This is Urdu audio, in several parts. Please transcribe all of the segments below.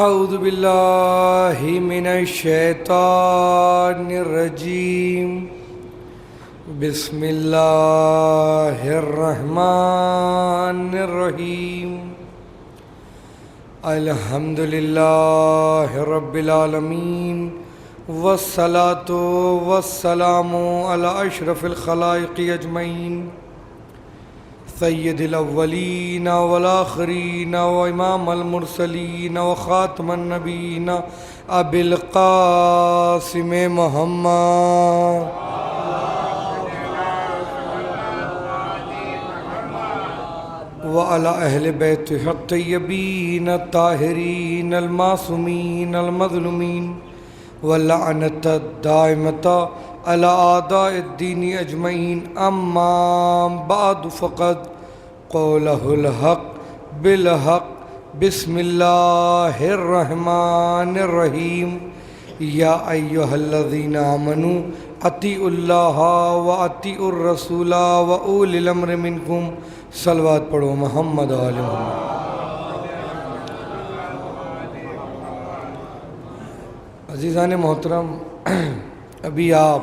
اعوذ باللہ من الشیطان الرجیم بسم اللہ الرحمن الرحیم الحمد للہ رب العالمین والصلاة والسلام علی اشرف الخلائق اجمعین سید الاولین والآخرین وامام المرسلین وخاتم النبیین ابی القاسم محمد وعلی اہل بیتہ الطیبین الطاہرین المعصومین المظلومین واللعنۃ الدائمۃ علی اعداء الدین اجمعین اما بعد فقد قولہ الحق بالحق بسم اللہ الرحمن الرحیم یا ایہا الذین آمنوا اطیعوا اللہ واطیعوا الرسول واولی الامر منکم صلوات پڑھو محمد و آل محمد۔ عزیزان محترم، ابھی آپ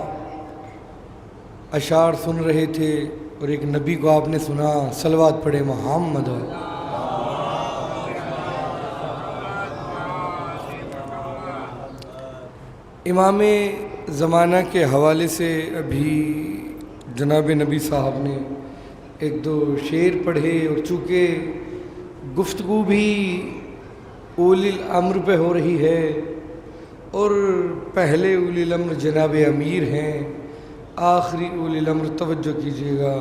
اشعار سن رہے تھے اور ایک نبی کو آپ نے سنا، صلوات پڑھے محمد و امام زمانہ کے حوالے سے ابھی جناب نبی صاحب نے ایک دو شعر پڑھے، اور چونکہ گفتگو بھی اولی الامر پہ ہو رہی ہے اور پہلے اولی الامر جناب امیر ہیں، آخری اولی الامر توجہ کیجیے گا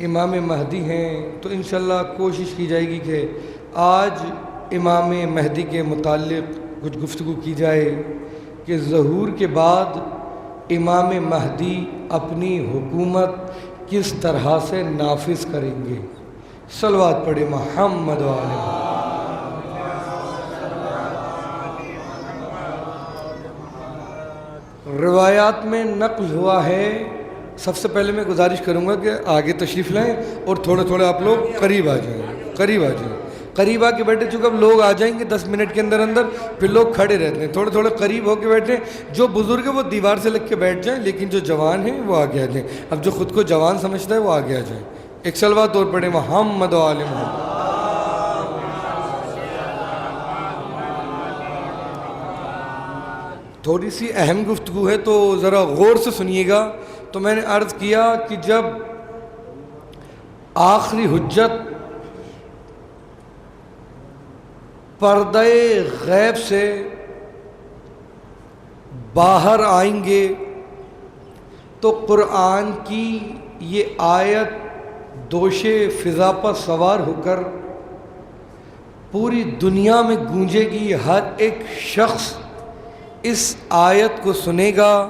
امام مہدی ہیں، تو انشاءاللہ کوشش کی جائے گی کہ آج امام مہدی کے متعلق کچھ گفتگو کی جائے کہ ظہور کے بعد امام مہدی اپنی حکومت کس طرح سے نافذ کریں گے۔ صلوات پڑھے محمد و آل محمد۔ روایات میں نقل ہوا ہے، سب سے پہلے میں گزارش کروں گا کہ آگے تشریف لائیں اور تھوڑے تھوڑے آپ لوگ قریب آ جائیں، قریب آ جائیں، قریب آ کے بیٹھے، چونکہ اب لوگ آ جائیں گے 10 منٹ کے اندر اندر، پھر لوگ کھڑے رہتے ہیں، تھوڑے تھوڑے قریب ہو کے بیٹھیں، جو بزرگ ہیں وہ دیوار سے لگ کے بیٹھ جائیں، لیکن جو جوان ہیں وہ آگے آ جائیں، اب جو خود کو جوان سمجھتا ہے وہ آگے آ جائیں۔ ایک صلوات اور پڑھیں محمد و آل محمد۔ تھوڑی سی اہم گفتگو ہے تو ذرا غور سے سنیے گا۔ تو میں نے عرض کیا کہ جب آخری حجت پردہ غیب سے باہر آئیں گے تو قرآن کی یہ آیت دوش فضا پر سوار ہو کر پوری دنیا میں گونجے گی، ہر ایک شخص اس آیت کو سنے گا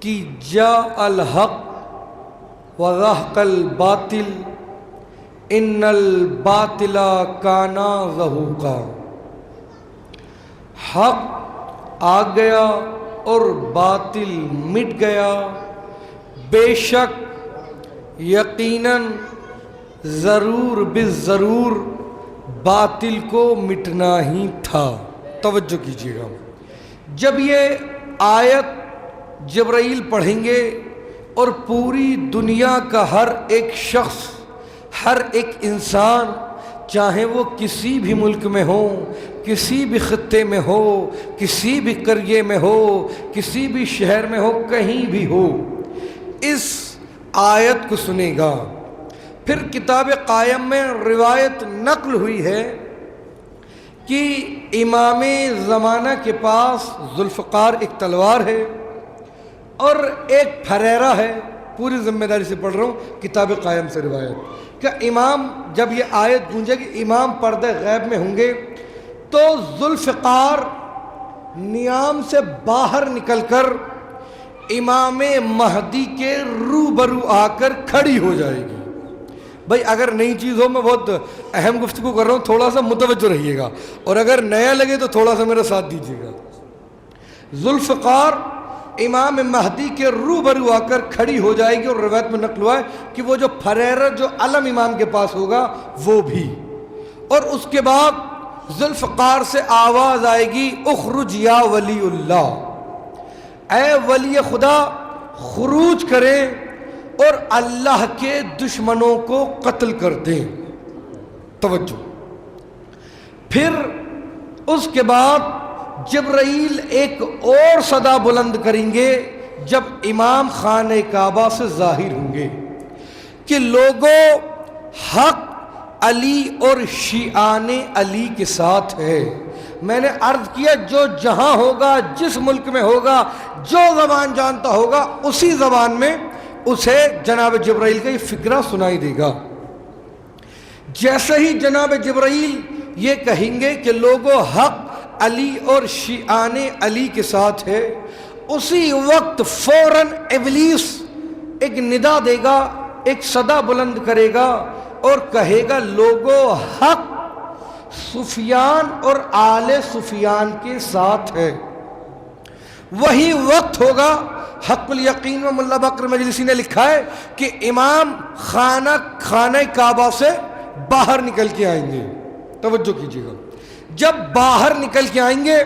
کہ جاء الحق وزہق الباطل ان الباطل کان زہوقا، حق آ گیا اور باطل مٹ گیا، بے شک یقیناً ضرور بالضرور باطل کو مٹنا ہی تھا۔ توجہ کیجیے گا، جب یہ آیت جبرائیل پڑھیں گے اور پوری دنیا کا ہر ایک شخص، ہر ایک انسان، چاہے وہ کسی بھی ملک میں ہو، کسی بھی خطے میں ہو، کسی بھی قریے میں ہو، کسی بھی شہر میں ہو، کہیں بھی ہو، اس آیت کو سنے گا۔ پھر کتاب قائم میں روایت نقل ہوئی ہے کہ امام زمانہ کے پاس ذوالفقار ایک تلوار ہے اور ایک پھریرا ہے، پوری ذمہ داری سے پڑھ رہا ہوں، کتاب قائم سے روایت کہ امام جب یہ آیت گونجے گی، امام پردہ غیب میں ہوں گے تو ذوالفقار نیام سے باہر نکل کر امام مہدی کے روبرو آ کر کھڑی ہو جائے گی۔ بھائی اگر نئی چیز ہو، میں بہت اہم گفتگو کر رہا ہوں، تھوڑا سا متوجہ رہیے گا، اور اگر نیا لگے تو تھوڑا سا میرا ساتھ دیجیے گا۔ ذوالفقار امام مہدی کے روبرو آ کر کھڑی ہو جائے گی، اور روایت میں نقل ہوا ہے کہ وہ جو پھریرا جو علم امام کے پاس ہوگا وہ بھی، اور اس کے بعد ذوالفقار سے آواز آئے گی اخرج یا ولی اللہ، اے ولی خدا خروج کریں اور اللہ کے دشمنوں کو قتل کر دیں۔ توجہ، پھر اس کے بعد جبرائیل ایک اور صدا بلند کریں گے جب امام خانہ کعبہ سے ظاہر ہوں گے کہ لوگوں، حق علی اور شیعان علی کے ساتھ ہے۔ میں نے عرض کیا جو جہاں ہوگا، جس ملک میں ہوگا، جو زبان جانتا ہوگا، اسی زبان میں اسے جناب جبرائیل کا یہ فکرہ سنائی دے گا۔ جیسے ہی جناب جبرائیل یہ کہیں گے کہ لوگوں، حق علی اور شیعان علی کے ساتھ ہے، اسی وقت فوراً ابلیس ایک ندا دے گا، ایک صدا بلند کرے گا اور کہے گا لوگوں، حق سفیان اور آل سفیان کے ساتھ ہے۔ وہی وقت ہوگا، حق الیقین و ملا بکر مجلسی نے لکھا ہے کہ امام خانہ کعبہ سے باہر نکل کے آئیں گے۔ توجہ کیجیے گا، جب باہر نکل کے آئیں گے،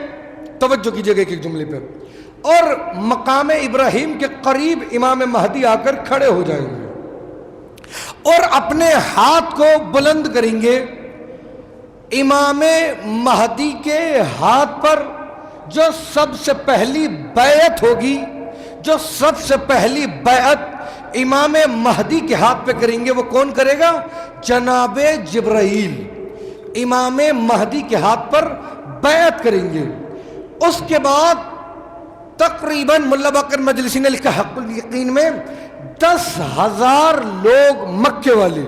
توجہ کیجیے گا ایک جملے پر، اور مقام ابراہیم کے قریب امام مہدی آ کر کھڑے ہو جائیں گے اور اپنے ہاتھ کو بلند کریں گے۔ امام مہدی کے ہاتھ پر جو سب سے پہلی بیعت ہوگی، جو سب سے پہلی بیعت امام مہدی کے ہاتھ پہ کریں گے، وہ کون کرے گا؟ جناب جبرائیل امام مہدی کے ہاتھ پر بیعت کریں گے۔ اس کے بعد تقریباً ملا بکر مجلسی نے لکھا حق الیقین میں 10,000 لوگ مکے والے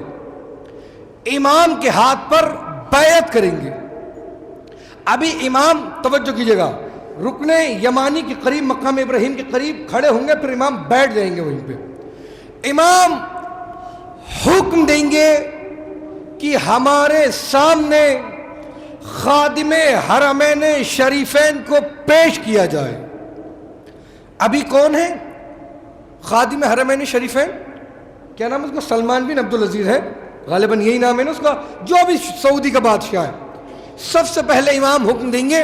امام کے ہاتھ پر بیعت کریں گے۔ ابھی امام، توجہ کیجیے گا، رکن یمانی کے قریب، مقام ابراہیم کے قریب کھڑے ہوں گے، پھر امام بیٹھ جائیں گے وہیں پہ۔ امام حکم دیں گے کہ ہمارے سامنے خادم حرمین شریفین کو پیش کیا جائے۔ ابھی کون ہے خادم حرمین شریفین؟ کیا نام ہے اس کا؟ سلمان بن عبدالعزیز ہے، غالباً یہی نام ہے نا اس کا، جو بھی سعودی کا بادشاہ ہے۔ سب سے پہلے امام حکم دیں گے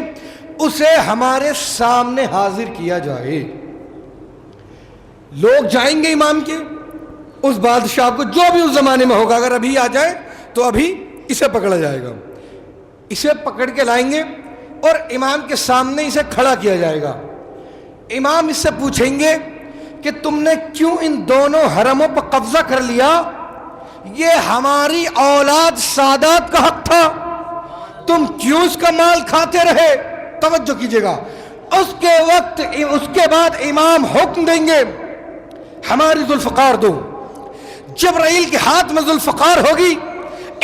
اسے ہمارے سامنے حاضر کیا جائے۔ لوگ جائیں گے امام کے، اس بادشاہ کو جو بھی اس زمانے میں ہوگا، اگر ابھی آ جائے تو ابھی اسے پکڑا جائے گا، اسے پکڑ کے لائیں گے اور امام کے سامنے اسے کھڑا کیا جائے گا۔ امام اس سے پوچھیں گے کہ تم نے کیوں ان دونوں حرموں پر قبضہ کر لیا؟ یہ ہماری اولاد سادات کا حق تھا، تم کیوں اس کا مال کھاتے رہے؟ توجہ کیجیے گا، اس کے بعد امام حکم دیں گے ہماری ذوالفقار دو۔ جبرائیل کے ہاتھ میں ذوالفقار ہوگی،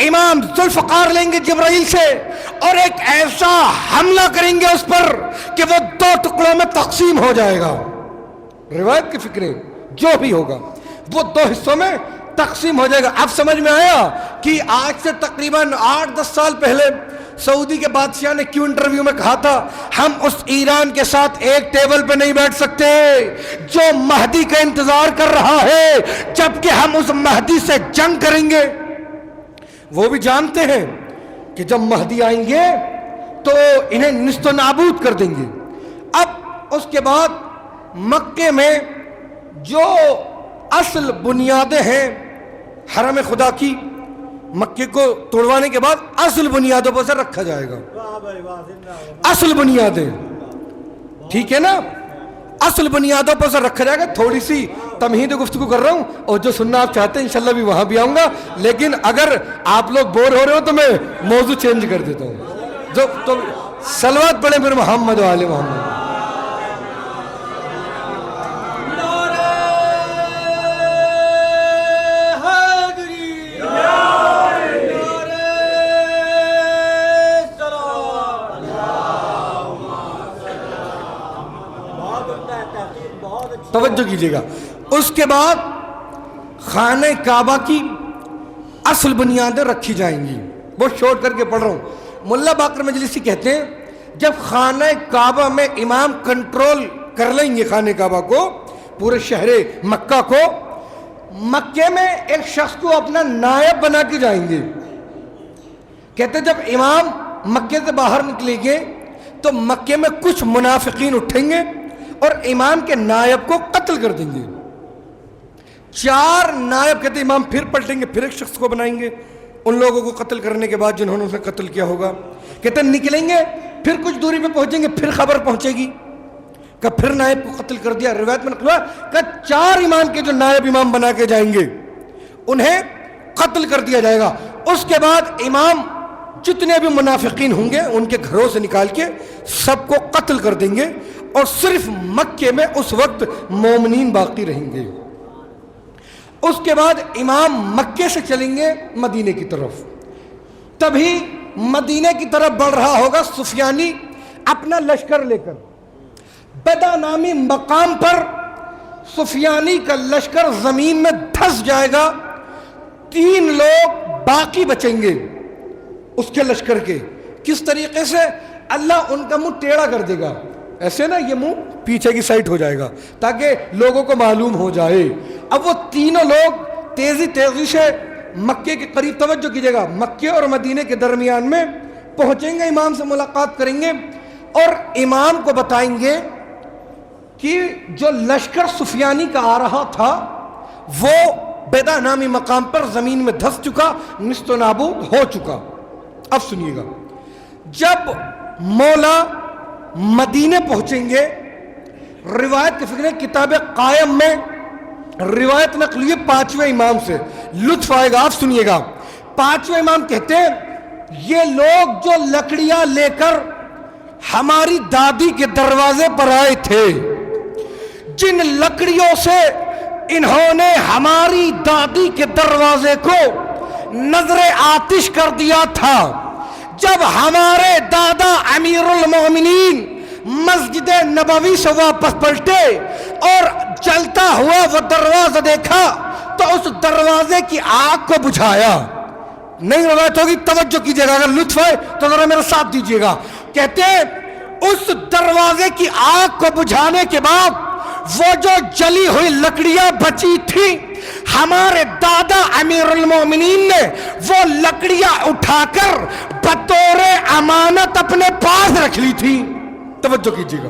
امام ذوالفقار لیں گے جبرائیل سے اور ایک ایسا حملہ کریں گے اس پر کہ وہ 2 ٹکڑوں میں تقسیم ہو جائے گا۔ روایت کی فکریں جو بھی ہوگا وہ 2 حصوں میں تقسیم ہو جائے گا۔ اب سمجھ میں آیا کہ آج سے تقریباً 8-10 سال پہلے سعودی کے بادشاہ نے کیوں انٹرویو میں کہا تھا ہم اس ایران کے ساتھ ایک ٹیبل پہ نہیں بیٹھ سکتے جو مہدی کا انتظار کر رہا ہے، جبکہ ہم اس مہدی سے جنگ کریں گے۔ وہ بھی جانتے ہیں کہ جب مہدی آئیں گے تو انہیں نیست و نابود کر دیں گے۔ اب اس کے بعد مکے میں جو اصل بنیادیں ہیں حرم خدا کی، مکے کو توڑوانے کے بعد اصل بنیادوں پر سے رکھا جائے گا۔ اصل بنیادیں، ٹھیک ہے نا، اصل بنیادوں پر سے رکھا جائے گا۔ تھوڑی سی تمہید گفتگو کر رہا ہوں اور جو سننا آپ چاہتے ہیں انشاءاللہ بھی وہاں بھی آؤں گا، لیکن اگر آپ لوگ بور ہو رہے ہو تو میں موضوع چینج کر دیتا ہوں۔ جو تو صلوات پڑھیں پھر محمد و آل محمد۔ توجہ کیجیے گا، اس کے بعد خانہ کعبہ کی اصل بنیادیں رکھی جائیں گی۔ وہ شورٹ کر کے پڑھ رہا ہوں۔ ملا باقر مجلسی کہتے ہیں جب خانہ کعبہ میں امام کنٹرول کر لیں گے خانہ کعبہ کو، پورے شہر مکہ کو، مکے میں ایک شخص کو اپنا نائب بنا کے جائیں گے۔ کہتے ہیں جب امام مکے سے باہر نکلیں گے تو مکے میں کچھ منافقین اٹھیں گے اور امام کے نائب کو قتل کر دیں گے. 4 نائب کہتے امام پھر پلٹیں گے, پھر ایک شخص کو بنائیں گے ان لوگوں کو قتل کرنے کے بعد جنہوں نے اسے قتل کیا ہوگا. کہتے نکلیں گے, پھر کچھ دوری پہ پہنچیں گے, پھر خبر پہنچے گی کہ پھر نائب کو قتل کر دیا. روایت میں نقل ہوا کہ 4 امام کے جو نائب امام بنا کے جائیں گے انہیں قتل کر دیا جائے گا. اس کے بعد امام جتنے بھی منافقین ہوں گے ان کے گھروں سے نکال کے سب کو قتل کر دیں گے اور صرف مکے میں اس وقت مومنین باقی رہیں گے. اس کے بعد امام مکے سے چلیں گے مدینے کی طرف. تبھی مدینے کی طرف بڑھ رہا ہوگا سفیانی اپنا لشکر لے کر. بدا نامی مقام پر سفیانی کا لشکر زمین میں دھس جائے گا. 3 لوگ باقی بچیں گے اس کے لشکر کے. کس طریقے سے؟ اللہ ان کا منہ ٹیڑھا کر دے گا, ایسے نا یہ منہ پیچھے کی سائڈ ہو جائے گا تاکہ لوگوں کو معلوم ہو جائے. اب وہ تینوں لوگ تیزی سے مکے کے قریب, توجہ کیجیے گا, مکے اور مدینے کے درمیان میں پہنچیں گے, امام سے ملاقات کریں گے اور امام کو بتائیں گے کہ جو لشکر سفیانی کا آ رہا تھا وہ بیدا نامی مقام پر زمین میں دھس چکا, نیست و نابود ہو چکا. اب سنیے گا, جب مولا مدینے پہنچیں گے, روایت کے فکر کتاب قائم میں روایت نقلی 5ویں امام سے, لطف آئے گا, آپ سنیے گا. 5ویں امام کہتے ہیں یہ لوگ جو لکڑیاں لے کر ہماری دادی کے دروازے پر آئے تھے, جن لکڑیوں سے انہوں نے ہماری دادی کے دروازے کو نظر آتش کر دیا تھا, جب ہمارے دادا امیر المومنین مسجد نبوی سے واپس پلٹے اور جلتا ہوا وہ دروازہ دیکھا تو اس دروازے کی آگ کو بجھایا. نہیں روایت ہوگی, توجہ کیجیے گا, اگر لطف ہے تو ذرا میرا ساتھ دیجیے گا. کہتے ہیں اس دروازے کی آگ کو بجھانے کے بعد وہ جو جلی ہوئی لکڑیاں بچی تھی, ہمارے دادا امیر المومنین نے وہ لکڑیاں اٹھا کر بطور امانت اپنے پاس رکھ لی تھی. توجہ کیجیے گا.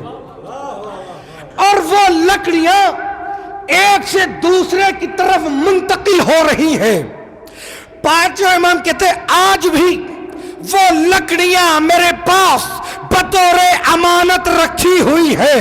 اور وہ لکڑیاں ایک سے دوسرے کی طرف منتقل ہو رہی ہیں. 5ویں امام کہتے ہیں آج بھی وہ لکڑیاں میرے پاس بطور امانت رکھی ہوئی ہے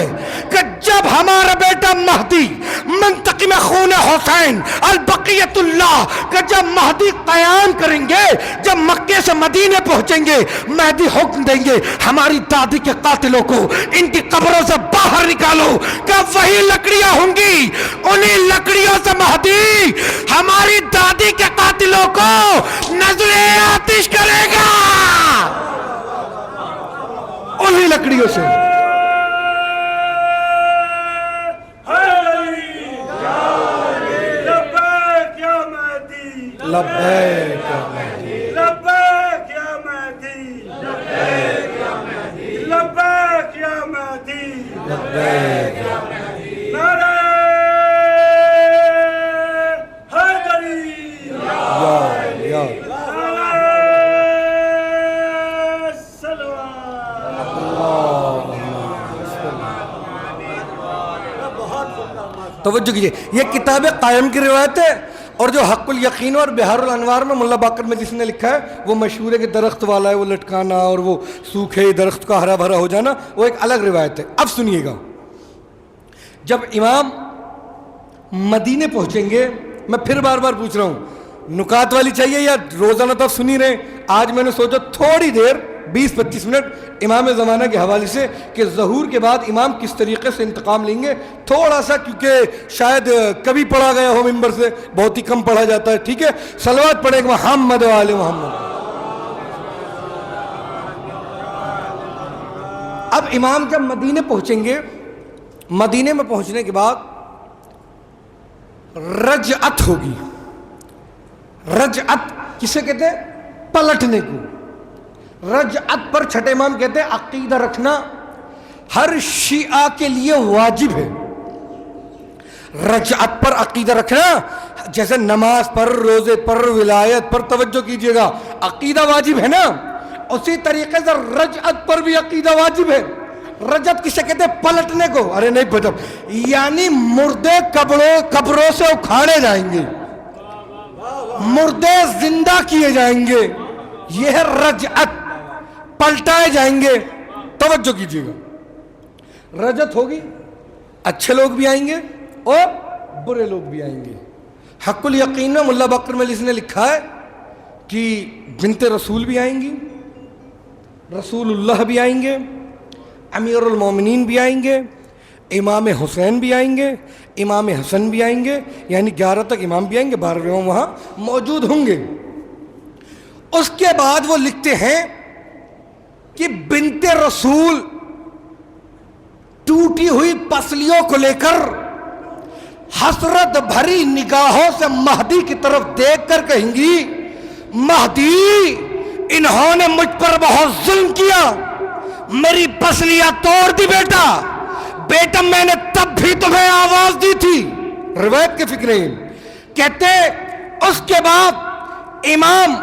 کہ جب ہمارا بیٹا مہدی منتقم خون حسین البقیت اللہ کہ جب مہدی قیام کریں گے, جب مکے سے مدینے پہنچیں گے, مہدی حکم دیں گے ہماری دادی کے قاتلوں کو ان کی قبروں سے باہر نکالو, کہ وہی لکڑیاں ہوں گی, انہی لکڑیوں سے مہدی ہماری دادی کے قاتلوں کو نظر آتش کرے گا, انہی لکڑیوں سے. لبیک یا مہدی, لبیک یا مہدی, لبیک یا مہدی, لبیک یا مہدی, نعرہ حیدری, یا نعرہ صلوات. توجہ کیجئے, یہ کتاب قائم کی روایت ہے. اور جو حق الیقین اور بہار الانوار میں ملا باقر میں جس نے لکھا ہے وہ مشہور ہے کہ درخت والا ہے وہ لٹکانا اور وہ سوکھے درخت کا ہرا بھرا ہو جانا, وہ ایک الگ روایت ہے. اب سنیے گا, جب امام مدینے پہنچیں گے, میں پھر بار بار پوچھ رہا ہوں نکات والی چاہیے یا روزانہ تو سنی رہے, آج میں نے سوچا تھوڑی دیر 20-25 منٹ امام زمانہ کے حوالے سے کہ ظہور کے بعد امام کس طریقے سے انتقام لیں گے, تھوڑا سا, کیونکہ شاید کبھی پڑھا گیا ہو ممبر سے, بہت ہی کم پڑھا جاتا ہے. ٹھیک ہے, صلوات پڑھیں گے محمد و آل محمد. اب امام جب مدینے پہنچیں گے, مدینے میں پہنچنے کے بعد رجعت ہوگی. رجعت کسے کہتے ہیں؟ پلٹنے کو. رجعت پر چھٹے امام کہتے ہیں عقیدہ رکھنا ہر شیعہ کے لیے واجب ہے. رجعت پر عقیدہ رکھنا جیسے نماز پر, روزے پر, ولایت پر, توجہ کیجئے گا, عقیدہ واجب ہے نا. اسی طریقے سے رجعت پر بھی عقیدہ واجب ہے. رجعت کسے کہتے ہیں؟ پلٹنے کو. ارے نہیں پتہ، یعنی مردے قبروں سے اکھاڑے جائیں گے، مردے زندہ کیے جائیں گے. یہ ہے رجعت، پلٹائے جائیں گے. توجہ کیجیے گا، رجعت ہوگی، اچھے لوگ بھی آئیں گے اور برے لوگ بھی آئیں گے. حق الیقین میں ملا بکر مجلس نے لکھا ہے کہ بنت رسول بھی آئیں گی، رسول اللہ بھی آئیں گے، امیر المومنین بھی آئیں گے، امام حسین بھی آئیں گے، امام حسن بھی آئیں گے. یعنی 11 تک امام بھی آئیں گے، 12 امام وہاں موجود ہوں گے. اس کے بعد وہ لکھتے ہیں کہ بنت رسول ٹوٹی ہوئی پسلیوں کو لے کر حسرت بھری نگاہوں سے مہدی کی طرف دیکھ کر کہیں گی، مہدی انہوں نے مجھ پر بہت ظلم کیا، میری پسلیاں توڑ دی بیٹا. بیٹا میں نے تب بھی تمہیں آواز دی تھی. روایت کے فکریں کہتے اس کے بعد امام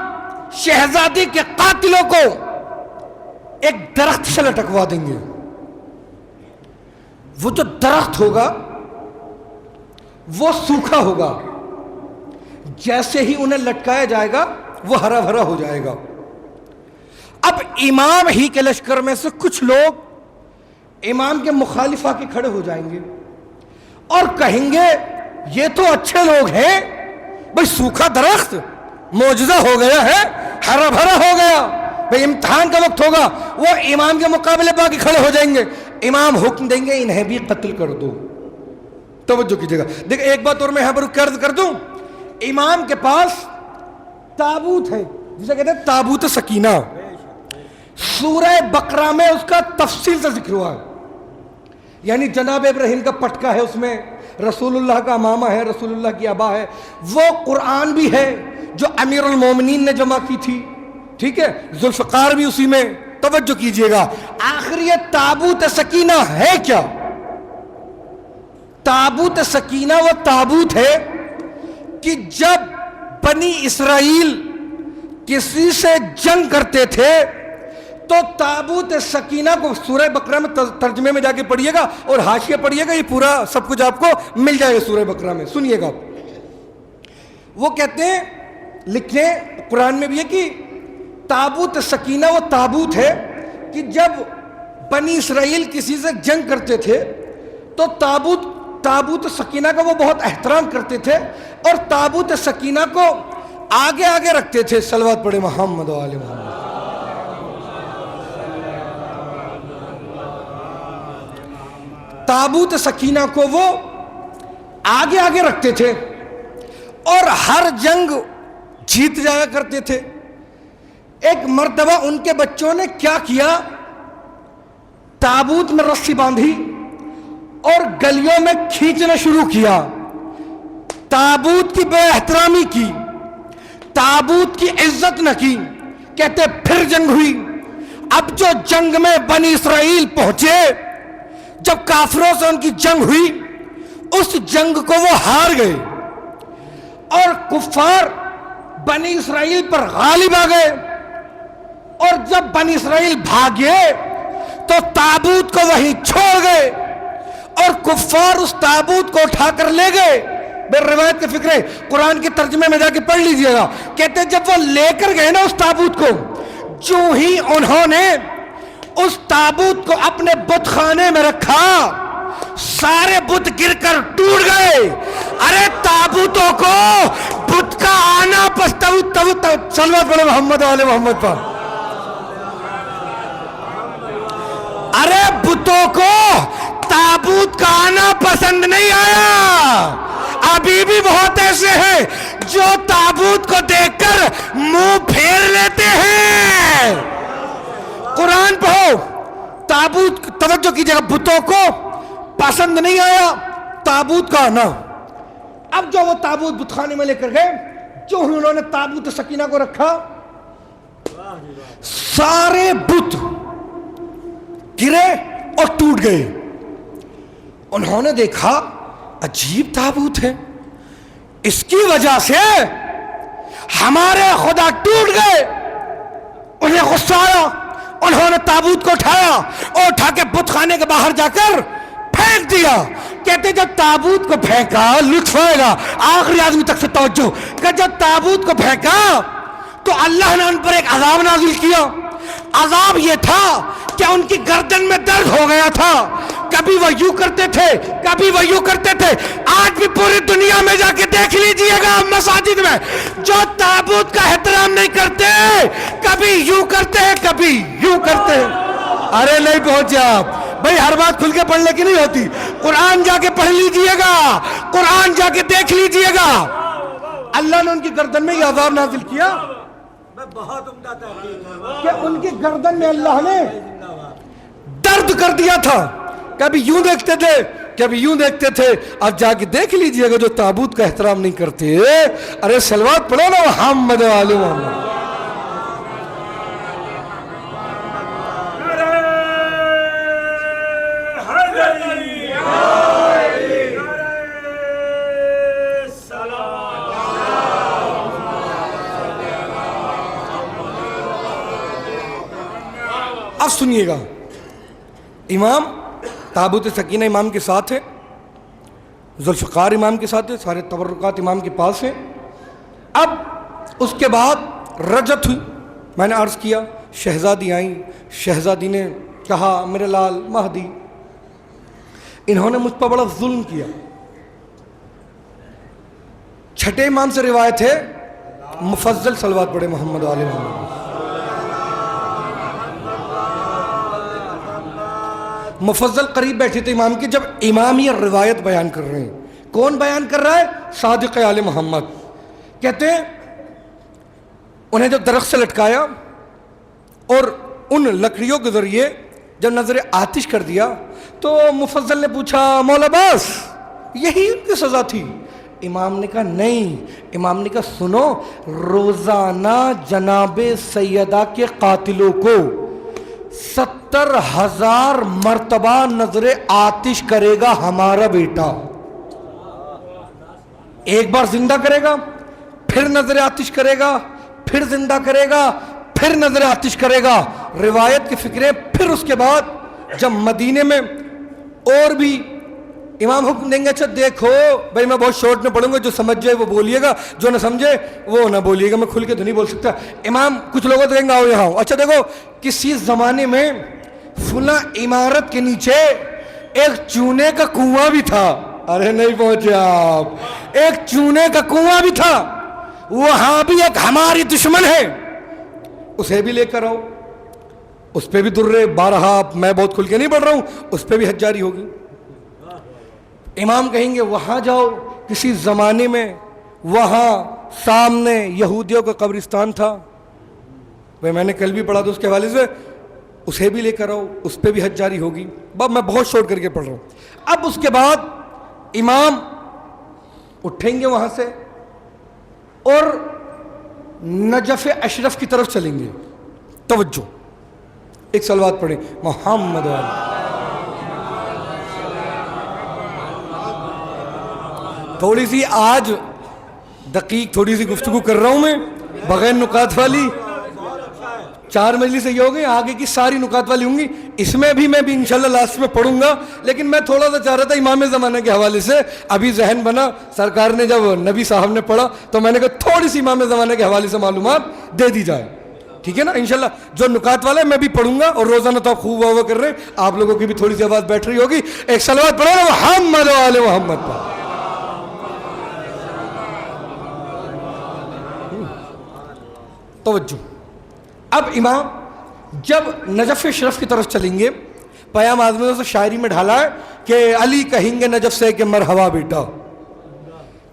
شہزادی کے قاتلوں کو ایک درخت سے لٹکوا دیں گے. وہ جو درخت ہوگا وہ سوکھا ہوگا، جیسے ہی انہیں لٹکایا جائے گا وہ ہرا بھرا ہو جائے گا. اب امام ہی کے لشکر میں سے کچھ لوگ امام کے مخالف آ کے کھڑے ہو جائیں گے اور کہیں گے یہ تو اچھے لوگ ہیں، بھئی سوکھا درخت معجزہ ہو گیا ہے، ہرا بھرا ہو گیا، بھئی امتحان کا وقت ہوگا. وہ امام کے مقابلے پا کے کھڑے ہو جائیں گے. امام حکم دیں گے انہیں بھی قتل کر دو. توجہ کیجیے گا. دیکھ ایک بات اور میں یہاں پر عرض کر دوں، امام کے پاس تابوت ہے جسے کہتے ہیں تابوت سکینہ. سورہ بقرہ میں اس کا تفصیل سے ذکر ہوا ہے. یعنی جناب ابراہیم کا پٹکا ہے، اس میں رسول اللہ کا امامہ ہے، رسول اللہ کی ابا ہے. وہ قرآن بھی ہے جو امیر المومنین نے جمع کی تھی، ٹھیک ہے، ذوالفقار بھی اسی میں. توجہ کیجئے گا. آخر یہ تابوت سکینہ ہے کیا؟ تابوت سکینہ وہ تابوت ہے کہ جب بنی اسرائیل کسی سے جنگ کرتے تھے تو تابوت سکینہ کو سورہ بقرہ میں ترجمے میں جا کے پڑھیے گا اور حاشیہ پڑھیے گا، یہ پورا سب کچھ آپ کو مل جائے گا سورہ بقرہ میں. سنیے گا. وہ کہتے ہیں، لکھتے ہیں قرآن میں بھی ہے کہ تابوت سکینہ وہ تابوت ہے کہ جب بنی اسرائیل کسی سے جنگ کرتے تھے تو تابوت سکینہ کا وہ بہت احترام کرتے تھے اور تابوت سکینہ کو آگے آگے رکھتے تھے. صلوات پڑھے محمد و آل محمد. تابوت سکینہ کو وہ آگے آگے رکھتے تھے اور ہر جنگ جیت جایا کرتے تھے. ایک مرتبہ ان کے بچوں نے کیا کیا، تابوت میں رسی باندھی اور گلیوں میں کھینچنا شروع کیا. تابوت کی بے احترامی کی، تابوت کی عزت نہ کی. کہتے پھر جنگ ہوئی. اب جو جنگ میں بنی اسرائیل پہنچے، جب کافروں سے ان کی جنگ ہوئی، اس جنگ کو وہ ہار گئے اور کفار بنی اسرائیل پر غالب آ گئے. اور جب بنی اسرائیل بھاگے تو تابوت کو وہیں چھوڑ گئے اور کفار اس تابوت کو اٹھا کر لے گئے. بے روایت کے فکرے قرآن کے ترجمے میں جا کے پڑھ لیجئے گا. کہتے جب وہ لے کر گئے نا اس تابوت کو، جو ہی انہوں نے اس تابوت کو اپنے بت خانے میں رکھا، سارے بت گر کر ٹوٹ گئے. ارے تابوتوں کو بت کا آنا صلوات پڑھے محمد والے محمد پر. ارے بتوں کو تابوت کا آنا پسند نہیں آیا. ابھی بھی بہت ایسے ہیں جو تابوت کو دیکھ کر منہ پھیر لیتے ہیں. قرآن پڑھو. تابوت، توجہ کیجیے گا، بتوں کو پسند نہیں آیا تابوت کا آنا. اب جو وہ تابوت بت خانے میں لے کر گئے، جو انہوں نے تابوت سکینہ کو رکھا، سارے بت گرے اور ٹوٹ گئے. انہوں نے دیکھا عجیب تابوت ہے، اس کی وجہ سے ہمارے خدا ٹوٹ گئے. انہیں غصہ آیا، انہوں نے تابوت کو اٹھایا اور اٹھا کے بت خانے کے باہر جا کر پھینک دیا۔ کہتے جب تابوت کو پھینکا، لطف آئے گا آخری آدمی تک سے توجہ، کہ جب تابوت کو پھینکا تو اللہ نے ان پر ایک عذاب نازل کیا۔ عذاب یہ تھا کہ ان کی گردن میں درد ہو گیا تھا، کبھی وہ یوں کرتے تھے کبھی وہ یوں کرتے تھے۔ آج بھی پوری دنیا میں جا کے دیکھ لیجئے گا مساجد میں جو تابوت کا احترام نہیں کرتے، کبھی یوں کرتے ہیں کبھی یوں کرتے ہیں۔ ارے نہیں پہنچے آپ بھائی، ہر بات کھل کے پڑھنے کی نہیں ہوتی، قرآن جا کے پڑھ لیجئے گا، قرآن جا کے دیکھ لیجئے گا۔ اللہ نے ان کی گردن میں یہ عذاب نازل کیا بہت عمدہ تحقیق ہے کہ ان کی گردن میں اللہ نے درد کر دیا تھا، کبھی یوں دیکھتے تھے کبھی یوں دیکھتے تھے۔ اب جا کے دیکھ لیجئے گا جو تابوت کا احترام نہیں کرتے، ارے صلوات پڑھو نا محمد وآل محمد۔ اب سنیے گا، امام تابوت سکینہ امام کے ساتھ ہے، ذوالفقار امام کے ساتھ ہے، سارے تبرکات امام کے پاس ہیں۔ اب اس کے بعد رجت ہوئی، میں نے عرض کیا شہزادی آئیں، شہزادی نے کہا میرے لال مہدی انہوں نے مجھ پر بڑا ظلم کیا۔ چھٹے امام سے روایت ہے، مفضل صلوات پڑھے محمد وآل محمد۔ مفضل قریب بیٹھے تھے امام کے، جب امام یہ روایت بیان کر رہے ہیں، کون بیان کر رہا ہے؟ صادق آل محمد۔ کہتے ہیں انہیں جب درخت سے لٹکایا اور ان لکڑیوں کے ذریعے جب نظر آتش کر دیا تو مفضل نے پوچھا مولا باس یہی ان کی سزا تھی؟ امام نے کہا نہیں، امام نے کہا سنو، روزانہ جناب سیدہ کے قاتلوں کو 70,000 مرتبہ نظر آتش کرے گا ہمارا بیٹا۔ ایک بار زندہ کرے گا، پھر نظر آتش کرے گا، پھر زندہ کرے گا، پھر نظر آتش کرے گا۔ روایت کی فکریں پھر اس کے بعد جب مدینے میں اور بھی امام حکم دیں گے اچھا دیکھو بھائی میں بہت شارٹ میں پڑھوں گا، جو سمجھ جائے وہ بولیے گا، جو نہ سمجھے وہ نہ بولیے گا، میں کھل کے تو نہیں بول سکتا۔ امام کچھ لوگوں تو کہیں گے آؤ یہاں، اچھا دیکھو کسی زمانے میں فلاں عمارت کے نیچے ایک چونے کا کنواں بھی تھا۔ ارے نہیں پہنچے آپ، ایک چونے کا کنواں بھی تھا، وہاں بھی ایک ہماری دشمن ہے، اسے بھی لے کر آؤ، اس پہ بھی درے بارہا، میں بہت کھل کے نہیں پڑھ رہا ہوں، اس پہ بھی حد جاری ہوگی۔ امام کہیں گے وہاں جاؤ، کسی زمانے میں وہاں سامنے یہودیوں کا قبرستان تھا، بھائی میں نے کل بھی پڑھا تھا اس کے حوالے سے، اسے بھی لے کر آؤ، اس پہ بھی حد جاری ہوگی۔ باب میں بہت شارٹ کر کے پڑھ رہا ہوں۔ اب اس کے بعد امام اٹھیں گے وہاں سے اور نجف اشرف کی طرف چلیں گے۔ توجہ، ایک صلوات پڑھیں محمد والا۔ تھوڑی سی آج دقیق تھوڑی سی گفتگو کر رہا ہوں میں، بغیر نکات والی، 4 مجلس یہ ہو گئی، آگے کی ساری نکات والی ہوں گی، اس میں بھی میں بھی انشاءاللہ لاسٹ میں پڑھوں گا، لیکن میں تھوڑا سا چاہ رہا تھا امام زمانہ کے حوالے سے، ابھی ذہن بنا، سرکار نے جب نبی صاحب نے پڑھا تو میں نے کہا تھوڑی سی امام زمانہ کے حوالے سے معلومات دے دی جائے، ٹھیک ہے نا؟ انشاءاللہ جو نکات والا ہے میں بھی پڑھوں گا، اور روزانہ تو آپ خوب ہوا کر رہے ہیں، آپ لوگوں کی بھی تھوڑی سی آواز بیٹھ رہی ہوگی۔ ایک صلوات پڑھو محمد وآل محمد پر۔ توجہ، اب امام جب نجف شرف کی طرف چلیں گے، پیام آزمیوں سے شاعری میں ڈھالا ہے کہ علی کہیں گے نجف سے کہ مرحبا بیٹا،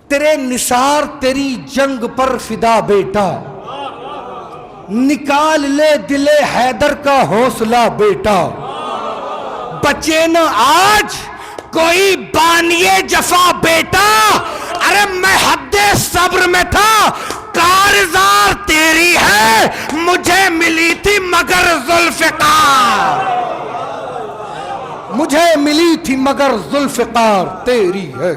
تیرے نثار تیری جنگ پر فدا بیٹا، نکال لے دل حیدر کا حوصلہ بیٹا، بچے نہ آج کوئی بانیے جفا بیٹا، ارے میں حد صبر میں تھا، کارزار تیری ہے مجھے ملی تھی مگر ذوالفقار، مجھے ملی تھی مگر ذوالفقار تیری ہے۔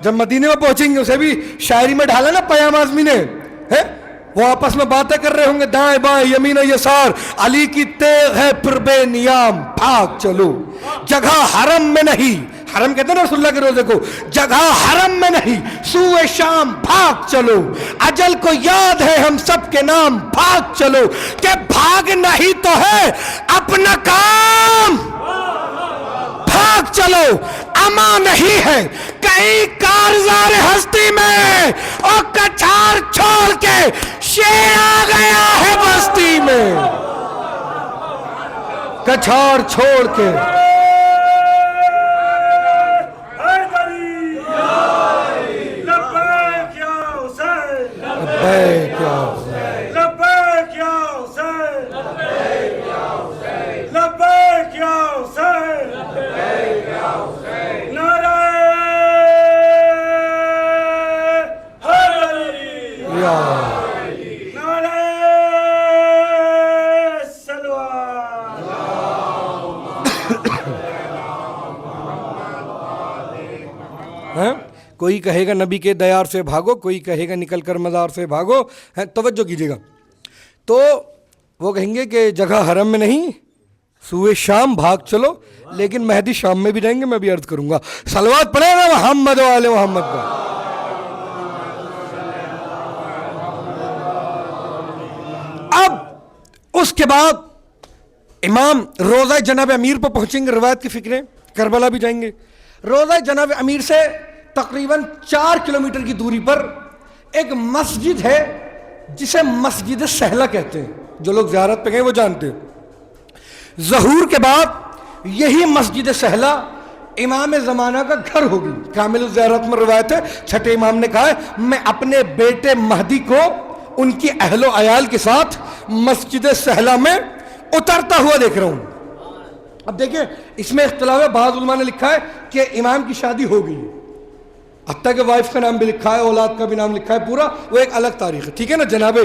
جب مدینے میں پہنچیں گے اسے بھی شاعری میں ڈھالا نا پیام آزمی نے، وہ آپس میں باتیں کر رہے ہوں گے دائیں بائیں یمین و یسار. علی کی تیغ ہے پھر بے نیام بھاگ چلو, جگہ حرم میں نہیں, حرم کہتے ہیں نا رسول اللہ کے روزے کو, جگہ حرم میں نہیں سوئے شام بھاگ چلو, اجل کو یاد ہے ہم سب کے نام بھاگ چلو, کہ بھاگنا ہی تو ہے اپنا کام بھاگ چلو, اما نہیں ہے کئی کارزار ہستی میں, اور کچھار چھوڑ کے شیر آ گیا ہے بستی میں, کچھار چھوڑ کے. کوئی کہے گا نبی کے دیار سے بھاگو, کوئی کہے گا نکل کر مزار سے بھاگو. توجہ کیجیے گا, تو وہ کہیں گے کہ جگہ حرم میں نہیں سوئے شام بھاگ چلو, لیکن مہدی شام میں بھی رہیں گے. میں بھی عرض کروں گا صلوات پڑھیں گا محمد و آل محمد کا. اب اس کے بعد امام روضہ جناب امیر پر پہنچیں گے. روایت کی فکریں کربلا بھی جائیں گے. روضہ جناب امیر سے تقریباً 4 کلومیٹر کی دوری پر ایک مسجد ہے جسے مسجد سہلہ کہتے ہیں. جو لوگ زیارت پہ گئے وہ جانتے ہیں. ظہور کے بعد یہی مسجد سہلہ امام زمانہ کا گھر ہوگی. کامل الزیارت میں روایت ہے, چھٹے امام نے کہا ہے میں اپنے بیٹے مہدی کو ان کی اہل و عیال کے ساتھ مسجد سہلہ میں اترتا ہوا دیکھ رہا ہوں. اب دیکھیں اس میں اختلاف ہے. بعض علماء نے لکھا ہے کہ امام کی شادی ہو گئی, حتیٰ کہ وائف کا نام بھی لکھا ہے, اولاد کا بھی نام لکھا ہے, پورا وہ ایک الگ تاریخ ہے. ٹھیک ہے نا. جناب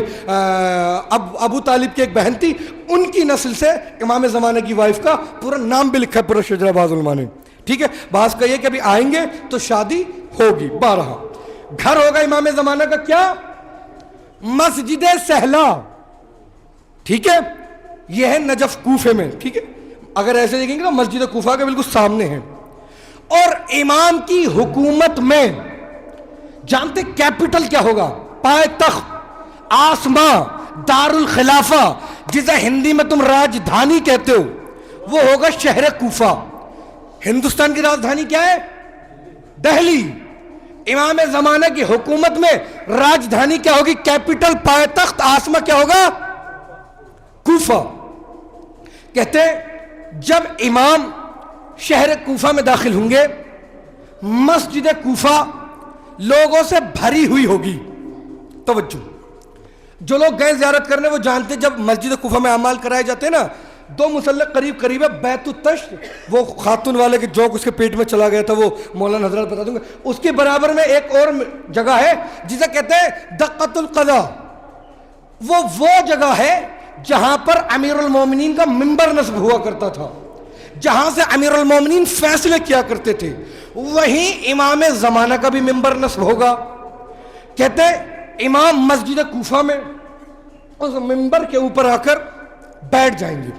ابو طالب کی ایک بہن تھی, ان کی نسل سے امام زمانہ کی وائف کا پورا نام بھی لکھا ہے, پورا شجرہ بعض علماء نے. ٹھیک ہے. بعض کا یہ کہ ابھی آئیں گے تو شادی ہوگی. بارہا گھر ہوگا امام زمانہ کا کیا, مسجد سہلہ. ٹھیک ہے. یہ ہے نجف کوفے میں. ٹھیک ہے. اگر ایسے دیکھیں گے نا مسجد کوفہ کے بالکل سامنے ہے. اور امام کی حکومت میں جانتے کیپٹل کیا ہوگا, پائے تخت, آسماں, دار الخلافہ, جسے ہندی میں تم راجدھانی کہتے ہو, وہ ہوگا شہر کوفہ. ہندوستان کی راجدھانی کیا ہے, دہلی. امام زمانہ کی حکومت میں راجدھانی کیا ہوگی, کیپٹل, پائے تخت, آسماں کیا ہوگا, کوفہ. کہتے جب امام شہر کوفہ میں داخل ہوں گے, مسجد کوفہ لوگوں سے بھری ہوئی ہوگی. توجہ, جو لوگ گئے زیارت کرنے وہ جانتے جب مسجد کوفہ میں اعمال کرائے جاتے ہیں نا, 2 مسلح قریب قریب ہے. بیت التشت, وہ خاتون والے کے جوک اس کے پیٹ میں چلا گیا تھا, وہ مولانا حضرات بتا دوں گا. اس کے برابر میں ایک اور جگہ ہے جسے کہتے ہیں دقۃ القضا. وہ جگہ ہے جہاں پر امیر المومنین کا منبر نصب ہوا کرتا تھا, جہاں سے امیر المومنین فیصلے کیا کرتے تھے. وہیں امام زمانہ کا بھی منبر نصب ہوگا. کہتے امام مسجد کوفہ میں اس منبر کے اوپر آ کر بیٹھ جائیں گے.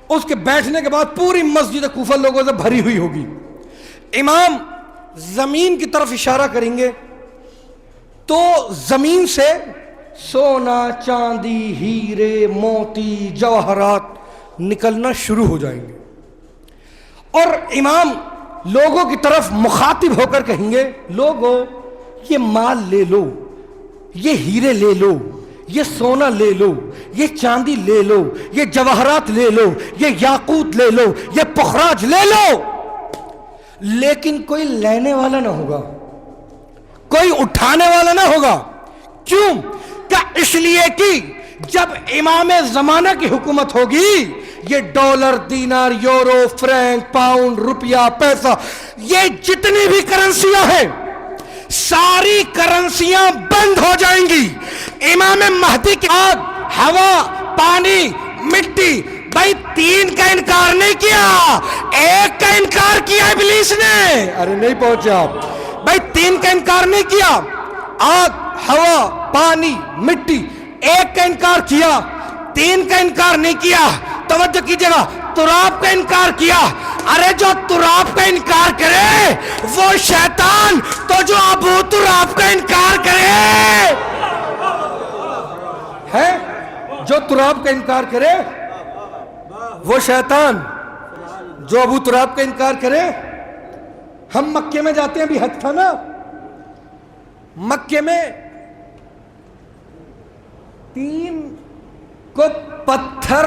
اس کے بیٹھنے کے بعد پوری مسجد کوفہ لوگوں سے بھری ہوئی ہوگی. امام زمین کی طرف اشارہ کریں گے تو زمین سے سونا, چاندی, ہیرے, موتی, جواہرات نکلنا شروع ہو جائیں گے. اور امام لوگوں کی طرف مخاطب ہو کر کہیں گے, لوگو یہ مال لے لو, یہ ہیرے لے لو, یہ سونا لے لو, یہ چاندی لے لو, یہ جواہرات لے لو, یہ یاقوت لے لو, یہ پخراج لے لو, لیکن کوئی لینے والا نہ ہوگا, کوئی اٹھانے والا نہ ہوگا. کیوں؟ کہ اس لیے کہ جب امام زمانہ کی حکومت ہوگی, یہ ڈالر, دینار, یورو, فرینک, پاؤنڈ, روپیہ, پیسہ, یہ جتنی بھی کرنسیاں ہیں ساری کرنسیاں بند ہو جائیں گی. امام مہدی کی آگ, ہوا, پانی, مٹی, بھائی 3 کا انکار نہیں کیا, 1 کا انکار کیا ابلیس نے. ارے نہیں پہنچے آپ بھائی, 3 کا انکار نہیں کیا. آگ, ہوا, پانی, مٹی, ایک کا انکار کیا، تین کا انکار نہیں کیا. توجہ کیجئے گا، تراب کا انکار کیا. ارے جو تراب کا انکار کرے وہ شیطان، تو جو ابو تراب کا انکار کرے ہے، جو تراب کا انکار کرے وہ شیطان، جو ابو تراب کا انکار کرے. ہم مکے میں جاتے ہیں، ابھی حج تھا نا، مکے میں 3 کو پتھر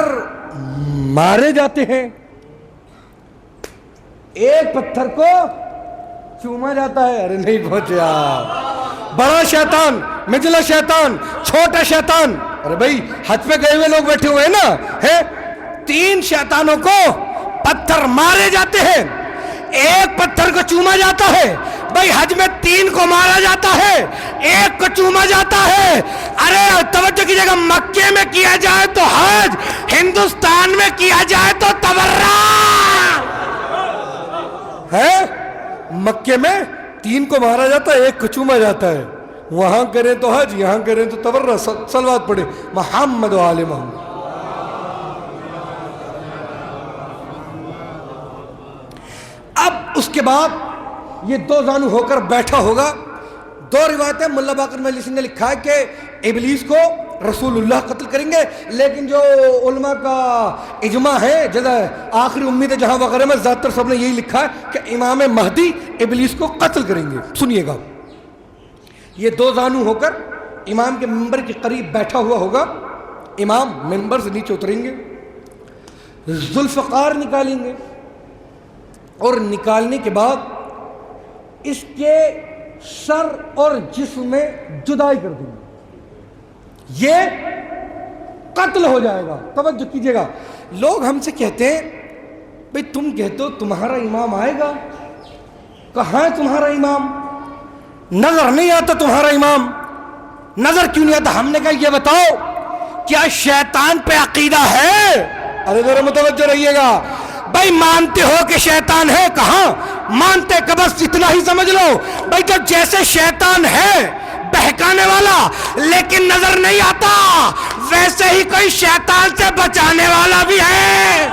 مارے جاتے ہیں، ایک پتھر کو چوما جاتا ہے. ارے نہیں پہنچے آپ. بڑا شیطان، مجلا شیطان، چھوٹا شیطان. ارے بھائی حج پہ گئے ہوئے لوگ بیٹھے ہوئے ہیں نا، ہے 3 شیطانوں کو پتھر مارے جاتے ہیں، ایک پتھر کو چوما جاتا ہے. بھائی حج میں 3 کو مارا جاتا ہے، ایک کو چوما جاتا ہے. ارے توجہ کیجئے گا، مکے میں کیا جائے تو حج، ہندوستان میں کیا جائے تو تبرع ہے. مکے میں 3 کو مارا جاتا ہے، ایک کو چوما جاتا ہے. وہاں کریں تو حج، یہاں کریں تو تبرع. صلوات پڑھے محمد و آل محمد. اب اس کے بعد یہ 2 زانو ہو کر بیٹھا ہوگا. 2 روایتیں ملا باقر مجلسی نے لکھا ہے کہ ابلیس کو رسول اللہ قتل کریں گے، لیکن جو علماء کا اجماع ہے، جگہ آخری امید جہاں وغیرہ میں زیادہ تر سب نے یہی لکھا ہے کہ امام مہدی ابلیس کو قتل کریں گے. سنیے گا، یہ 2 زانو ہو کر امام کے منبر کے قریب بیٹھا ہوا ہوگا. امام منبر سے نیچے اتریں گے، ذوالفقار نکالیں گے، اور نکالنے کے بعد اس کے سر اور جسم میں جدائی کر دیں گے. یہ قتل ہو جائے گا. توجہ کیجئے گا، لوگ ہم سے کہتے ہیں بھئی تم کہتے ہو تمہارا امام آئے گا، کہاں ہے تمہارا امام؟ نظر نہیں آتا تمہارا امام. نظر کیوں نہیں آتا؟ ہم نے کہا یہ بتاؤ کیا شیطان پہ عقیدہ ہے؟ ارے ذرا متوجہ رہیے گا. بھائی مانتے ہو کہ شیطان ہے؟ کہاں مانتے، کہ بس اتنا ہی سمجھ لو. بھائی جب جیسے شیطان ہے بہکانے والا لیکن نظر نہیں آتا، ویسے ہی کوئی شیطان سے بچانے والا بھی ہے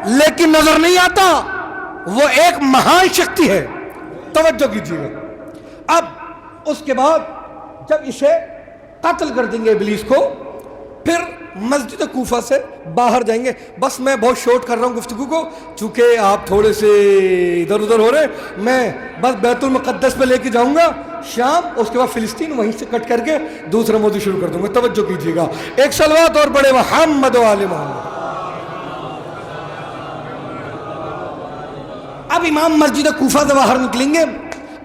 لیکن نظر نہیں آتا. وہ ایک مہان شکتی ہے. توجہ کیجیے گا. اب اس کے بعد جب اسے قتل کر دیں گے ابلیس کو، پھر مسجد کوفہ سے باہر جائیں گے. بس میں بہت شارٹ کر رہا ہوں گفتگو کو، چونکہ آپ تھوڑے سے ادھر ادھر ہو رہے ہیں. میں بس بیت المقدس پہ لے کے جاؤں گا شام، اس کے بعد فلسطین، وہیں سے کٹ کر کے دوسرا موضوع شروع کر دوں گا. توجہ کیجیے گا. ایک صلوات اور بڑے محمد و آل محمد. اب امام مسجد کوفہ سے باہر نکلیں گے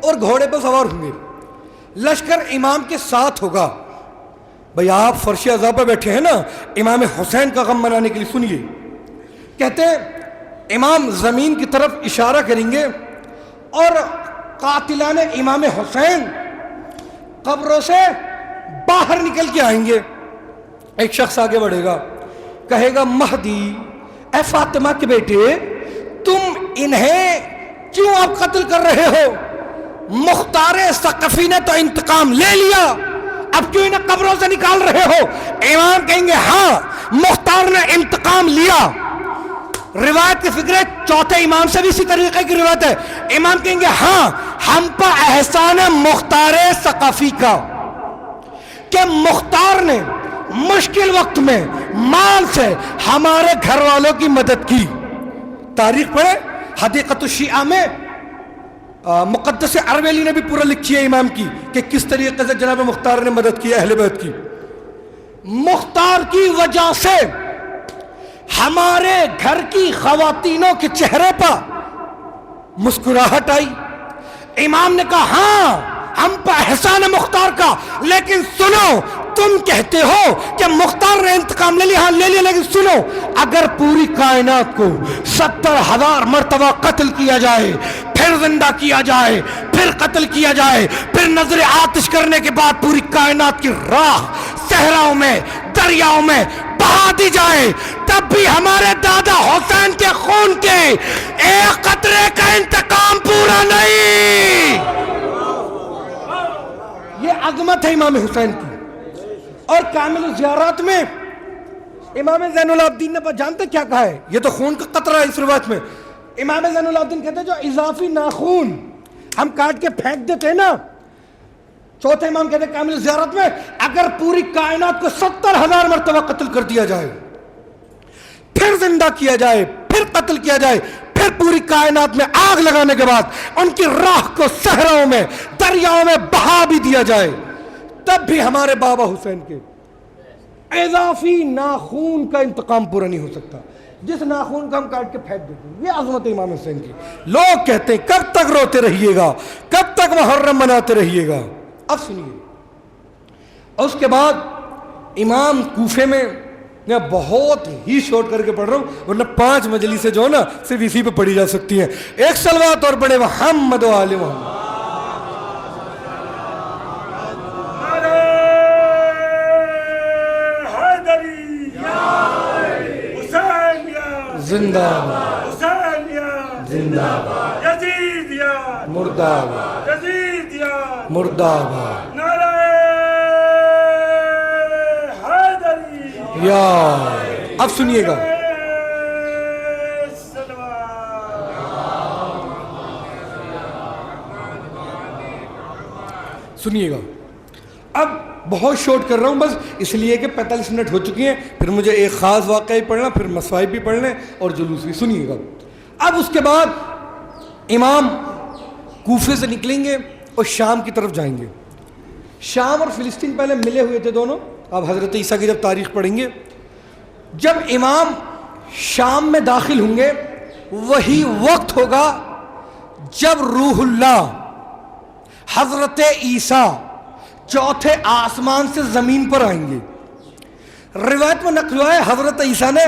اور گھوڑے پر سوار ہوں گے. لشکر امام کے ساتھ ہوگا. بھئی آپ فرش عذاب پہ بیٹھے ہیں نا امام حسین کا غم منانے کے لیے. سنیے، کہتے ہیں امام زمین کی طرف اشارہ کریں گے اور قاتلان امام حسین قبروں سے باہر نکل کے آئیں گے. ایک شخص آگے بڑھے گا، کہے گا مہدی اے فاطمہ کے بیٹے، تم انہیں کیوں آپ قتل کر رہے ہو؟ مختار ثقفی نے تو انتقام لے لیا، اب کیوں انہیں قبروں سے نکال رہے ہو؟ امام کہیں گے ہاں مختار نے انتقام لیا. روایت کی فکر ہے چوتھے امام سے بھی اسی طریقے کی روایت ہے. امام کہیں گے ہاں ہم پر احسان مختار ثقفی کا کہ مختار نے مشکل وقت میں مال سے ہمارے گھر والوں کی مدد کی. تاریخ پڑھے حدیقۃ الشیعہ میں مقدس ارویلی نے بھی پورا لکھی ہے امام کی کہ کس طریقے سے جناب مختار نے مدد کی اہل بیت کی. مختار کی وجہ سے ہمارے گھر کی خواتینوں کے چہرے پر مسکراہٹ آئی. امام نے کہا ہاں ہم پر احسان مختار کا، لیکن سنو تم کہتے ہو کہ مختار نے انتقام لے لیا، ہاں لے لیا، لیکن سنو اگر پوری کائنات کو 70,000 مرتبہ قتل کیا جائے، پھر زندہ کیا جائے، پھر قتل کیا جائے، پھر نظر آتش کرنے کے بعد پوری کائنات کی راہ صحراؤں میں دریاؤں میں بہا دی جائے، تب بھی ہمارے دادا حسین کے خون کے ایک قطرے کا انتقام پورا نہیں. یہ عظمت ہے امام حسین کی. اور کامل الزیارات میں امام زین العابدین نے جانتے کیا کہا ہے؟ یہ تو خون کا قطرہ ہے اس روایت میں. امام زین العابدین کہتے ہیں جو اضافی ناخون ہم کاٹ کے پھینک دیتے ہیں نا. چوتھے امام کہتے ہیں کامل الزیارات میں اگر پوری کائنات کو 70,000 مرتبہ قتل کر دیا جائے, پھر زندہ کیا جائے, پھر قتل کیا جائے, پھر پوری کائنات میں آگ لگانے کے بعد ان کی راہ کو صحراؤں میں دریاؤں میں بہا بھی دیا جائے, تب بھی ہمارے بابا حسین کے اضافی ناخون کا انتقام پورا نہیں ہو سکتا جس ناخون کو ہم کاٹ کے پھینک دیتے ہیں. یہ عظمت امام حسین کی. لوگ کہتے ہیں کب تک روتے رہیے گا, کب تک محرم مناتے رہیے گا. اب سنیے, اور اس کے بعد امام کوفے میں, میں بہت ہی شارٹ کر کے پڑھ رہا ہوں ورنہ 5 مجلسیں جو نا صرف اسی پہ پڑھی جا سکتی ہیں. ایک صلوات اور پڑھے محمد و آل محمد. زندہ باد, زندہ باد, مردہ باد, مردہ باد, یا. اب سنیے گا, سنیے گا. اب بہت شارٹ کر رہا ہوں بس اس لیے کہ 45 منٹ ہو چکی ہیں, پھر مجھے ایک خاص واقعہ پڑھنا, پھر مصائب بھی پڑھنے اور جلوس بھی. سنیے گا. اب اس کے بعد امام کوفے سے نکلیں گے اور شام کی طرف جائیں گے. شام اور فلسطین پہلے ملے ہوئے تھے دونوں. اب حضرت عیسیٰ کی جب تاریخ پڑھیں گے, جب امام شام میں داخل ہوں گے وہی وقت ہوگا جب روح اللہ حضرت عیسیٰ چوتھے آسمان سے زمین پر آئیں گے. روایت میں نقل ہوا ہے حضرت عیسیٰ نے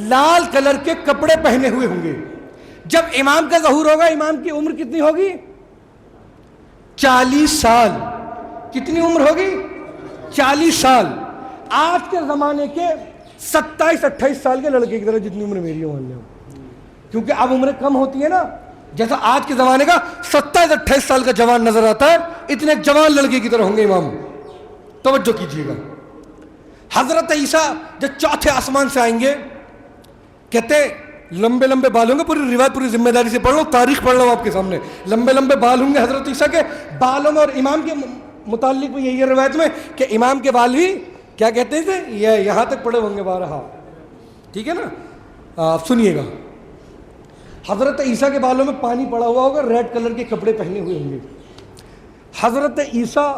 لال کلر کے کپڑے پہنے ہوئے ہوں گے. جب امام کا ظہور ہوگا, امام کی عمر کتنی ہوگی؟ 40 سال. کتنی عمر ہوگی؟ 40 سال. آج کے زمانے کے 27-28 سال کے لڑکے کی طرح جتنی عمر میری ہے, کیونکہ اب عمریں کم ہوتی ہیں نا. جیسا آج کے زمانے کا 27-28 سال کا جوان نظر آتا ہے, اتنے ایک جوان لڑکے کی طرح ہوں گے امام. توجہ کیجیے گا. حضرت عیسیٰ جب چوتھے آسمان سے آئیں گے, کہتے لمبے لمبے بال ہوں گے. پوری روایت پوری ذمہ داری سے پڑھ لو, تاریخ پڑھ لو آپ کے سامنے. لمبے لمبے بال ہوں گے حضرت عیسیٰ کے. بالوں میں اور امام کے متعلق بھی یہی ہے روایت میں کہ امام کے بال بھی کیا کہتے ہیں, یہ یہاں تک پڑے ہوں گے 12. ٹھیک ہے نا. آپ سنیے گا. حضرت عیسیٰ کے بالوں میں پانی پڑا ہوا ہوگا, ریڈ کلر کے کپڑے پہنے ہوئے ہوں گے. حضرت عیسیٰ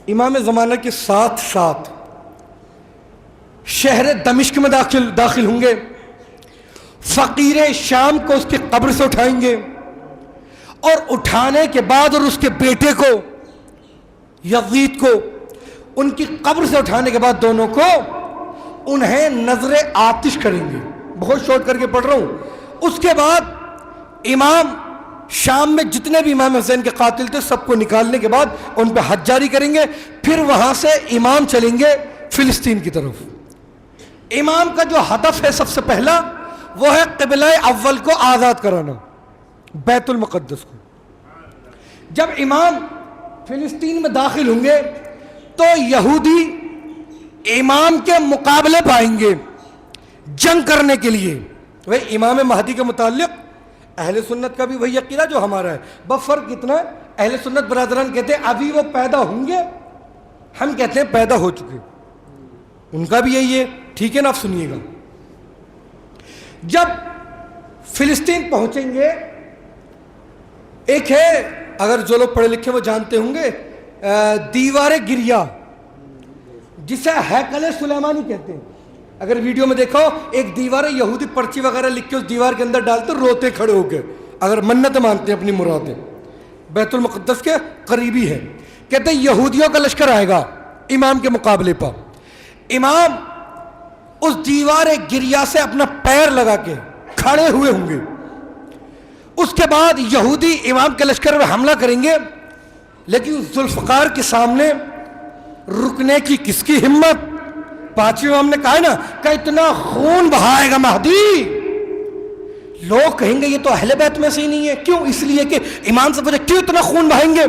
امام زمانہ کے ساتھ ساتھ شہر دمشق میں داخل ہوں گے. فقیر شام کو اس کی قبر سے اٹھائیں گے, اور اٹھانے کے بعد اور اس کے بیٹے کو یزید کو ان کی قبر سے اٹھانے کے بعد دونوں کو انہیں نظر آتش کریں گے. بہت شارٹ کر کے پڑھ رہا ہوں. اس کے بعد امام شام میں جتنے بھی امام حسین کے قاتل تھے سب کو نکالنے کے بعد ان پہ حد جاری کریں گے. پھر وہاں سے امام چلیں گے فلسطین کی طرف. امام کا جو ہدف ہے سب سے پہلا وہ ہے قبلہ اول کو آزاد کرانا, بیت المقدس کو. جب امام فلسطین میں داخل ہوں گے تو یہودی امام کے مقابلے پائیں گے جنگ کرنے کے لیے. وہی امام مہدی کے متعلق اہل سنت کا بھی وہی عقیدہ جو ہمارا ہے, بس فرق کتنا ہے, اہل سنت برادران کہتے ہیں ابھی وہ پیدا ہوں گے, ہم کہتے ہیں پیدا ہو چکے. ان کا بھی یہی ہے. ٹھیک ہے نا. آپ سنیے گا. جب فلسطین پہنچیں گے, ایک ہے اگر جو لوگ پڑھے لکھے وہ جانتے ہوں گے دیوار گریا, جسے ہیکل سلیمانی کہتے ہیں. اگر ویڈیو میں دیکھو ایک دیوار یہودی پرچی وغیرہ لکھ کے اس دیوار کے اندر ڈالتے روتے کھڑے ہو کے, اگر منت مانگتے ہیں اپنی مرادیں. بیت المقدس کے قریبی ہے. کہتے ہیں یہودیوں کا لشکر آئے گا امام کے مقابلے پر. امام اس دیوار گریا سے اپنا پیر لگا کے کھڑے ہوئے ہوں گے. اس کے بعد یہودی امام کے لشکر میں حملہ کریں گے, لیکن ذوالفقار کے سامنے رکنے کی کس کی ہمت. پانچویں امام نے کہا ہے نا کہ اتنا خون بہائے گا مہدی, لوگ کہیں گے یہ تو اہل بیت میں سے ہی نہیں ہے. کیوں؟ اس لیے کہ امام سے پوچھا کیوں اتنا خون بہائیں گے.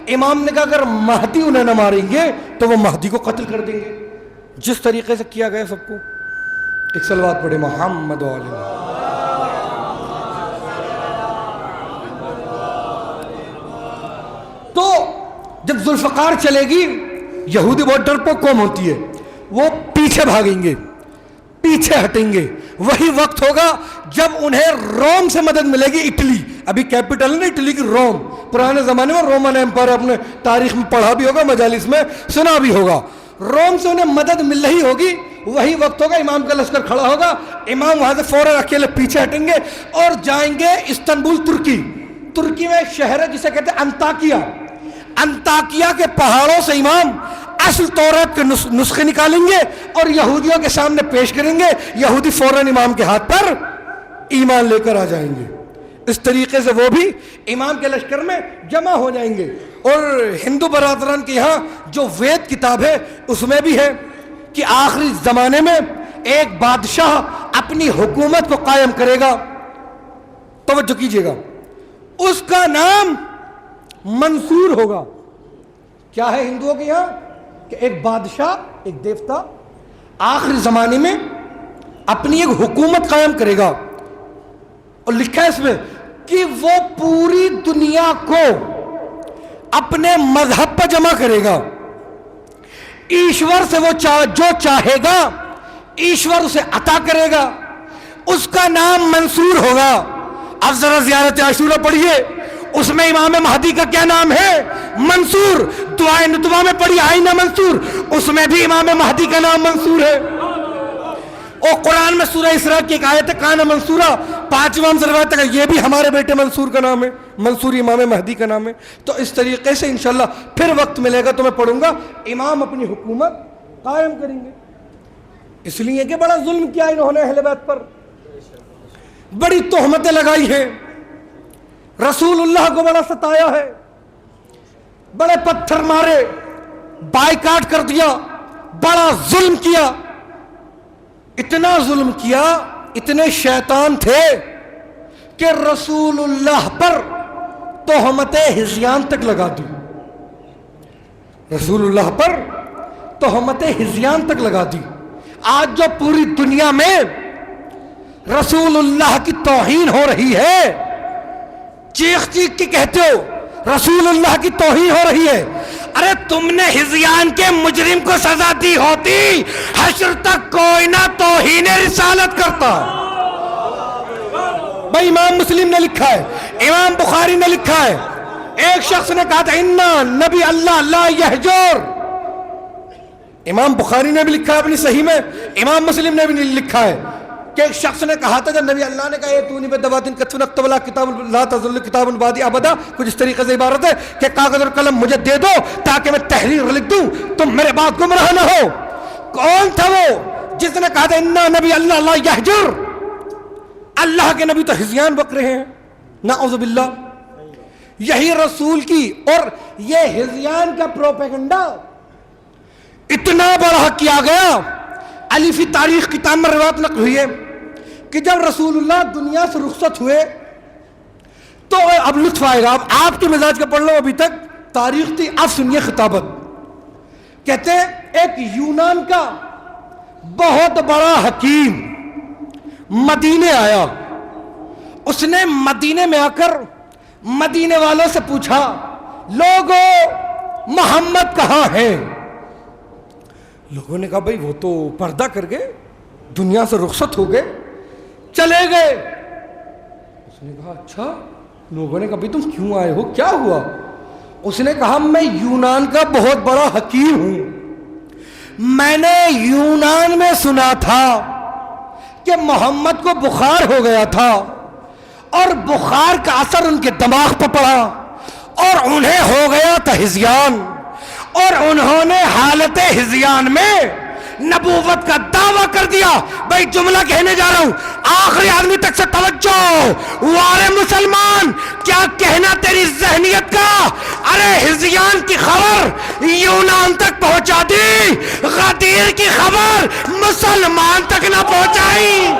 امام نے کہا اگر مہدی انہیں نہ ماریں گے تو وہ مہدی کو قتل کر دیں گے، جس طریقے سے کیا گیا سب کو۔ ایک صلوات پڑھے محمد علیہ۔ تو جب ذوالفقار چلے گی، یہودی بہت ڈرپوک قوم ہوتی ہے، وہ پیچھے بھاگیں گے، پیچھے ہٹیں گے۔ وہی وقت ہوگا جب انہیں روم سے مدد ملے گی، اٹلی، ابھی کیپٹل ہے نا اٹلی کی روم، پرانے زمانے میں رومن ایمپائر، اپنے تاریخ میں پڑھا بھی ہوگا، مجالس میں سنا بھی ہوگا، روم سے انہیں مدد مل رہی ہوگی۔ وہی وقت ہوگا امام کا لشکر کھڑا ہوگا، امام وہاں سے فوراً اکیلے پیچھے ہٹیں گے اور جائیں گے استنبول، ترکی۔ ترکی میں ایک شہر ہے جسے کہتے ہیں انطاکیہ، انطاکیہ کے پہاڑوں سے امام اصل تورات کے نسخے نکالیں گے اور یہودیوں کے سامنے پیش کریں گے، یہودی فوراً امام کے ہاتھ پر ایمان لے کر آ جائیں گے۔ اس طریقے سے وہ بھی امام کے لشکر میں جمع ہو جائیں گے۔ اور ہندو برادران کے یہاں جو وید کتاب ہے اس میں بھی ہے کہ آخری زمانے میں ایک بادشاہ اپنی حکومت کو قائم کرے گا، توجہ کیجئے گا، اس کا نام منصور ہوگا۔ کیا ہے ہندوؤں کے یہاں کہ ایک بادشاہ، ایک دیوتا آخری زمانے میں اپنی ایک حکومت قائم کرے گا، اور لکھا ہے اس میں کہ وہ پوری دنیا کو اپنے مذہب پر جمع کرے گا۔ ایشور سے وہ جو چاہے گا ایشور اسے عطا کرے گا، اس کا نام منصور ہوگا۔ اب ذرا زیارت عاشورہ پڑھیے، اس میں امام مہدی کا کیا نام ہے؟ منصور۔ دعائے ندوہ میں پڑھی آئینہ منصور، اس میں بھی امام مہدی کا نام منصور ہے۔ اور قرآن میں سورہ اسراء کی ایک آیت ہے کانا منصورہ، 5واں سے روایت ہے، یہ بھی ہمارے بیٹے منصور کا نام ہے، منصور امام مہدی کا نام ہے۔ تو اس طریقے سے انشاءاللہ پھر وقت ملے گا تو میں پڑھوں گا، امام اپنی حکومت قائم کریں گے۔ اس لیے کہ بڑا ظلم کیا انہوں نے اہل بیت پر، بڑی تہمتیں لگائی ہیں، رسول اللہ کو بڑا ستایا ہے، بڑے پتھر مارے، بائیکاٹ کر دیا، بڑا ظلم کیا، اتنا ظلم کیا، اتنے شیطان تھے کہ رسول اللہ پر تہمت ہذیان تک لگا دی، رسول اللہ پر تہمت ہذیان تک لگا دی۔ آج جو پوری دنیا میں رسول اللہ کی توہین ہو رہی ہے، چیخ چیخ کے کہتے ہو رسول اللہ کی توہین ہو رہی ہے، ارے تم نے ہذیان کے مجرم کو سزا دی ہوتی، حشر تک کوئی نہ توہین رسالت کرتا۔ بھائی امام مسلم نے لکھا ہے، امام بخاری نے لکھا ہے، ایک شخص نے کہا تھا انا نبی اللہ لا یحجر، امام بخاری نے بھی لکھا ہے اپنی صحیح میں، امام مسلم نے بھی لکھا ہے کہ ایک شخص نے کہا تھا جب نبی اللہ نے کہا اے تو نبی دواتن کتفن اکتب لا کتاب لا تظل کتاب بعدی ابدا، کچھ اس طریقے سے عبارت ہے کہ کاغذ اور قلم مجھے دے دو تاکہ میں تحریر لکھ دوں، تم میرے بعد گمراہ نہ ہو۔ کون تھا وہ جس نے کہا تھا انا نبی اللہ لا یحجر، اللہ کے نبی تو ہذیان بک رہے ہیں، نعوذ باللہ۔ یہی رسول کی اور یہ ہذیان کا پروپیگنڈا اتنا بڑا کیا گیا۔ علی فی تاریخ کتاب میں روایت نقل ہوئی ہے کہ جب رسول اللہ دنیا سے رخصت ہوئے تو اب لطف آئے گا، اب آپ کے مزاج کا پڑھ لو، ابھی تک تاریخ تھی، اب سنیے خطابت۔ کہتے ہیں ایک یونان کا بہت بڑا حکیم مدینے آیا، اس نے مدینے میں آ کر مدینے والوں سے پوچھا لوگو محمد کہاں ہیں؟ لوگوں نے کہا بھئی وہ تو پردہ کر گئے، دنیا سے رخصت ہو گئے، چلے گئے۔ اس نے کہا اچھا، لوگوں نے کہا بھئی تم کیوں آئے ہو، کیا ہوا؟ اس نے کہا میں یونان کا بہت بڑا حکیم ہوں، میں نے یونان میں سنا تھا کہ محمد کو بخار ہو گیا تھا اور بخار کا اثر ان کے دماغ پر پڑا اور انہیں ہو گیا تھا ہذیان، اور انہوں نے حالت ہذیان میں نبوت کا دعویٰ کر دیا۔ بھائی جملہ کہنے جا رہا ہوں، آخری آدمی تک سے توجہ، وارے مسلمان کیا کہنا تیری ذہنیت کا؟ ارے ہذیان کی خبر یونان تک پہنچا دی، غدیر کی خبر مسلمان تک نہ پہنچائی۔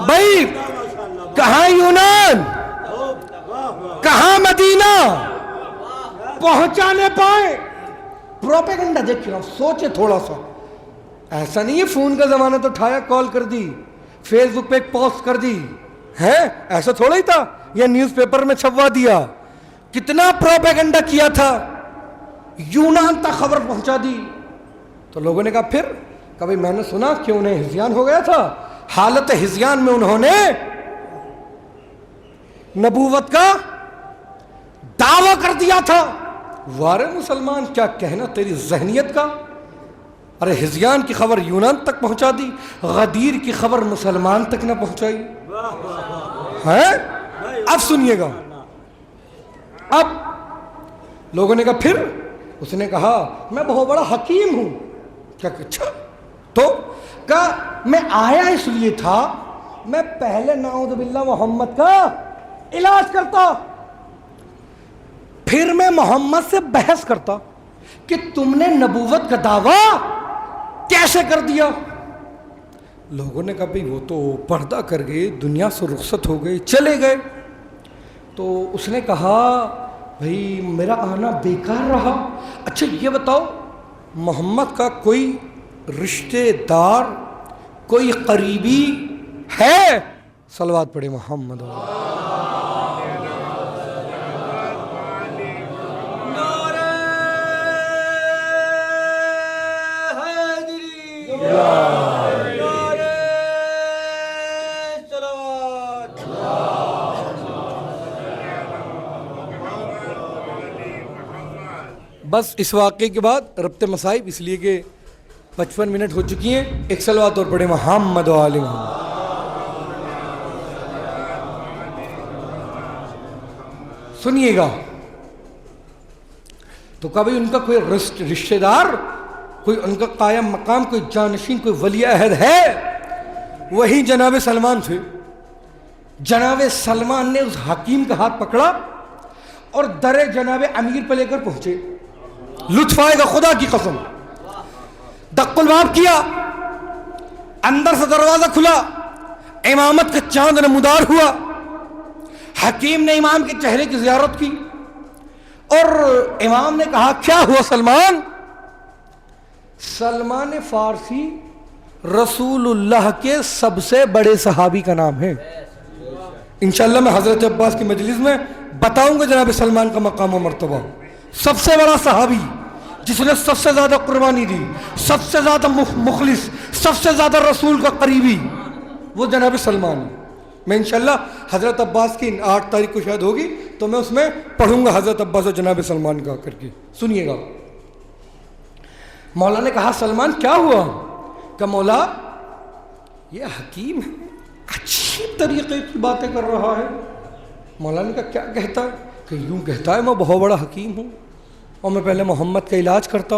بھائی کہاں یونان، کہاں مدینہ پہنچانے پائے. پروپیگنڈا دیکھ رہا ہوں، سوچے تھوڑا سا. ایسا نہیں ہے فون کا زمانہ تو اٹھایا کال کر دی، فیس بک پہ ایک پوسٹ کر دی ہے، ایسا تھوڑا ہی تھا، یا نیوز پیپر میں چھپوا دیا. کتنا پروپیگنڈا کیا تھا، یونان تک خبر پہنچا دی. تو لوگوں نے کہا پھر کبھی میں نے سنا کہ انہیں ہذیان ہو گیا تھا. حالت ہذیان میں انہوں نے نبوت کا دعویٰ کر دیا تھا. وارے مسلمان کیا کہنا تیری ذہنیت کا. ارے ہذیان کی خبر یونان تک پہنچا دی، غدیر کی خبر مسلمان تک نہ پہنچائی ہے. اب سنیے گا، اب لوگوں نے کہا پھر. اس نے کہا میں بہت بڑا حکیم ہوں. کیا اچھا؟ تو کہا میں آیا اس لیے تھا، میں پہلے نعوذ باللہ محمد کا علاج کرتا، پھر میں محمد سے بحث کرتا کہ تم نے نبوت کا دعویٰ کیسے کر دیا. لوگوں نے کہا بھئی وہ تو پردہ کر گئے، دنیا سے رخصت ہو گئے، چلے گئے. تو اس نے کہا بھئی میرا آنا بیکار رہا. اچھا یہ بتاؤ محمد کا کوئی رشتہ دار، کوئی قریبی ہے؟ صلوات پڑھے محمد. بس اس واقعے کے بعد ربط مصائب، اس لیے کہ 55 منٹ ہو چکی ہیں. ایک صلوات اور پڑھے محمد و آل محمد. سنیے گا. تو کبھی ان کا کوئی رشتہ دار، کوئی ان کا قائم مقام، کوئی جانشین، کوئی ولی عہد ہے؟ وہی جناب سلمان تھے. جناب سلمان نے اس حکیم کا ہاتھ پکڑا اور در جناب امیر پہ لے کر پہنچے. لطف آئے گا خدا کی قسم. دق الباب کیا، اندر سے دروازہ کھلا، امامت کا چاند نمودار ہوا. حکیم نے امام کے چہرے کی زیارت کی اور امام نے کہا کیا ہوا سلمان؟ سلمان فارسی رسول اللہ کے سب سے بڑے صحابی کا نام ہے. انشاءاللہ میں حضرت عباس کی مجلس میں بتاؤں گا جناب سلمان کا مقام و مرتبہ. سب سے بڑا صحابی جس نے سب سے زیادہ قربانی دی، سب سے زیادہ مخلص، سب سے زیادہ رسول کا قریبی، وہ جناب سلمان. میں انشاءاللہ حضرت عباس کی 8 تاریخ کو شاید ہوگی تو میں اس میں پڑھوں گا حضرت عباس اور جناب سلمان کا کر کے. سنیے گا. مولا نے کہا سلمان کیا ہوا؟ کہ مولا یہ حکیم ہے، اچھی طریقے کی باتیں کر رہا ہے. مولا نے کہا کیا کہتا ہے؟ کہ یوں کہتا ہے میں بہت بڑا حکیم ہوں اور میں پہلے محمد کا علاج کرتا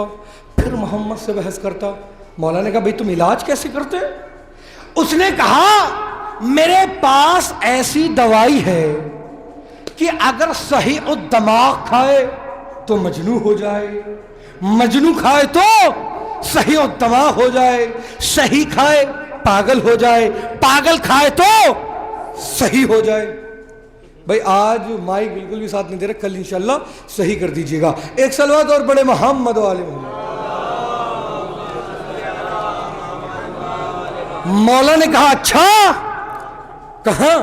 پھر محمد سے بحث کرتا. مولا نے کہا بھئی تم علاج کیسے کرتے؟ اس نے کہا میرے پاس ایسی دوائی ہے کہ اگر صحیح الدماغ کھائے تو مجنوں ہو جائے، مجنوں کھائے تو صحیح الدماغ ہو جائے، صحیح کھائے پاگل ہو جائے، پاگل کھائے تو صحیح ہو جائے. بھائی آج مائک بالکل بھی ساتھ نہیں دے رہا، کل انشاءاللہ صحیح کر دیجیے گا. ایک صلوات اور بڑے محمد و آل محمد. مولا نے کہا اچھا کہاں؟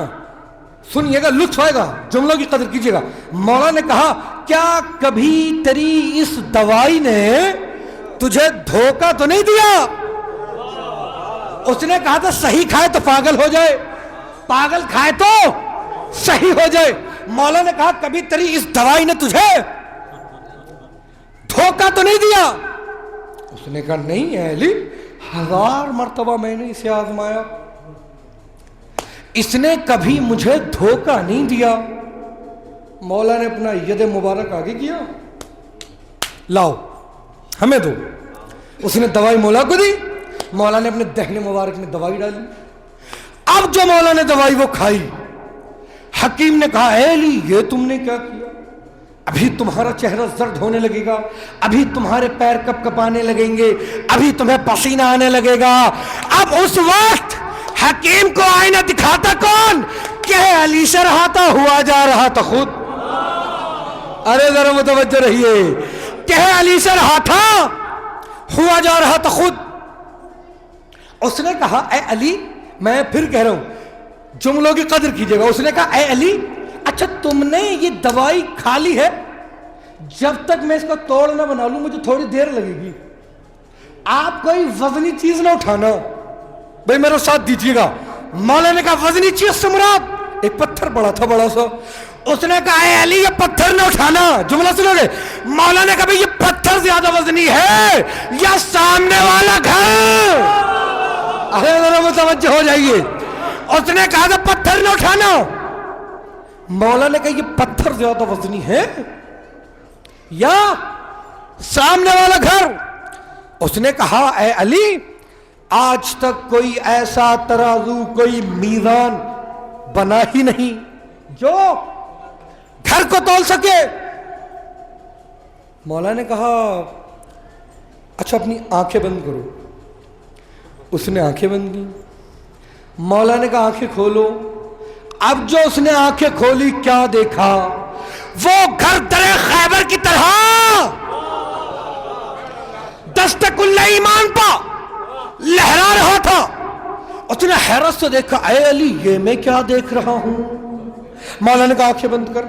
سنیے گا، لطف آئے گا، جملوں کی قدر کیجیے گا. مولا نے کہا کیا کبھی تیری اس دوائی نے تجھے دھوکہ تو نہیں دیا؟ اس نے کہا تھا صحیح کھائے تو پاگل ہو جائے، پاگل کھائے تو صحیح ہو جائے. مولا نے کہا کبھی تیری اس دوائی نے تجھے دھوکہ تو نہیں دیا؟ اس نے کہا نہیں ہے علی، 1000 مرتبہ میں نے اسے آزمایا، اس نے کبھی مجھے دھوکہ نہیں دیا. مولا نے اپنا ید مبارک آگے کیا، لاؤ ہمیں دو. اس نے دوائی مولا کو دی، مولا نے اپنے دہنے مبارک میں دوائی ڈالی. اب جو مولا نے دوائی وہ کھائی، حکیم نے کہا اے علی یہ تم نے کیا کیا؟ ابھی تمہارا چہرہ زرد ہونے لگے گا، ابھی تمہارے پیر کپ کپانے لگیں گے، ابھی تمہیں پسینہ آنے لگے گا. اب اس وقت حکیم کو آئینہ دکھاتا کون؟ کہہ علی سے رہا تھا ہوا جا رہا تھا خود. ارے ذرا متوجہ رہیے. کہہ علی سے رہا تھا ہوا جا رہا تھا خود. اس نے کہا اے علی, میں پھر کہہ رہا ہوں جملوں کی قدر کیجئے گا. اس نے کہا اے علی, اچھا تم نے یہ دوائی کھا لی ہے, جب تک میں اس کو توڑ نہ بنا لوں مجھے تھوڑی دیر لگے گی. آپ کوئی وزنی چیز نہ اٹھانا, بھئی میرا ساتھ دیجیے گا. مولا نے کہا وزنی چیز سے مراد ایک پتھر پڑا تھا بڑا سا. اس نے کہا اے علی یہ پتھر نہ اٹھانا. جملہ سنو گے. مولا نے کہا بھئی یہ پتھر زیادہ وزنی ہے یا سامنے والا گھر؟ ارے ذرا متوجہ ہو جائیے. اس نے کہا کہ پتھر نہ اٹھانا. مولا نے کہا یہ پتھر زیادہ وزنی ہے یا سامنے والا گھر؟ اس نے کہا اے علی آج تک کوئی ایسا ترازو, کوئی میزان بنا ہی نہیں جو گھر کو تول سکے. مولا نے کہا اچھا اپنی آنکھیں بند کرو. اس نے آنکھیں بند کی. مولا نے کہا آنکھیں کھولو. اب جو اس نے آنکھیں کھولی کیا دیکھا؟ وہ گھر در خیبر کی طرح دست کل ایمان پا لہرا رہا تھا. اس نے حیرت سے دیکھا اے علی یہ میں کیا دیکھ رہا ہوں؟ مولا نے کہا آنکھیں بند کر.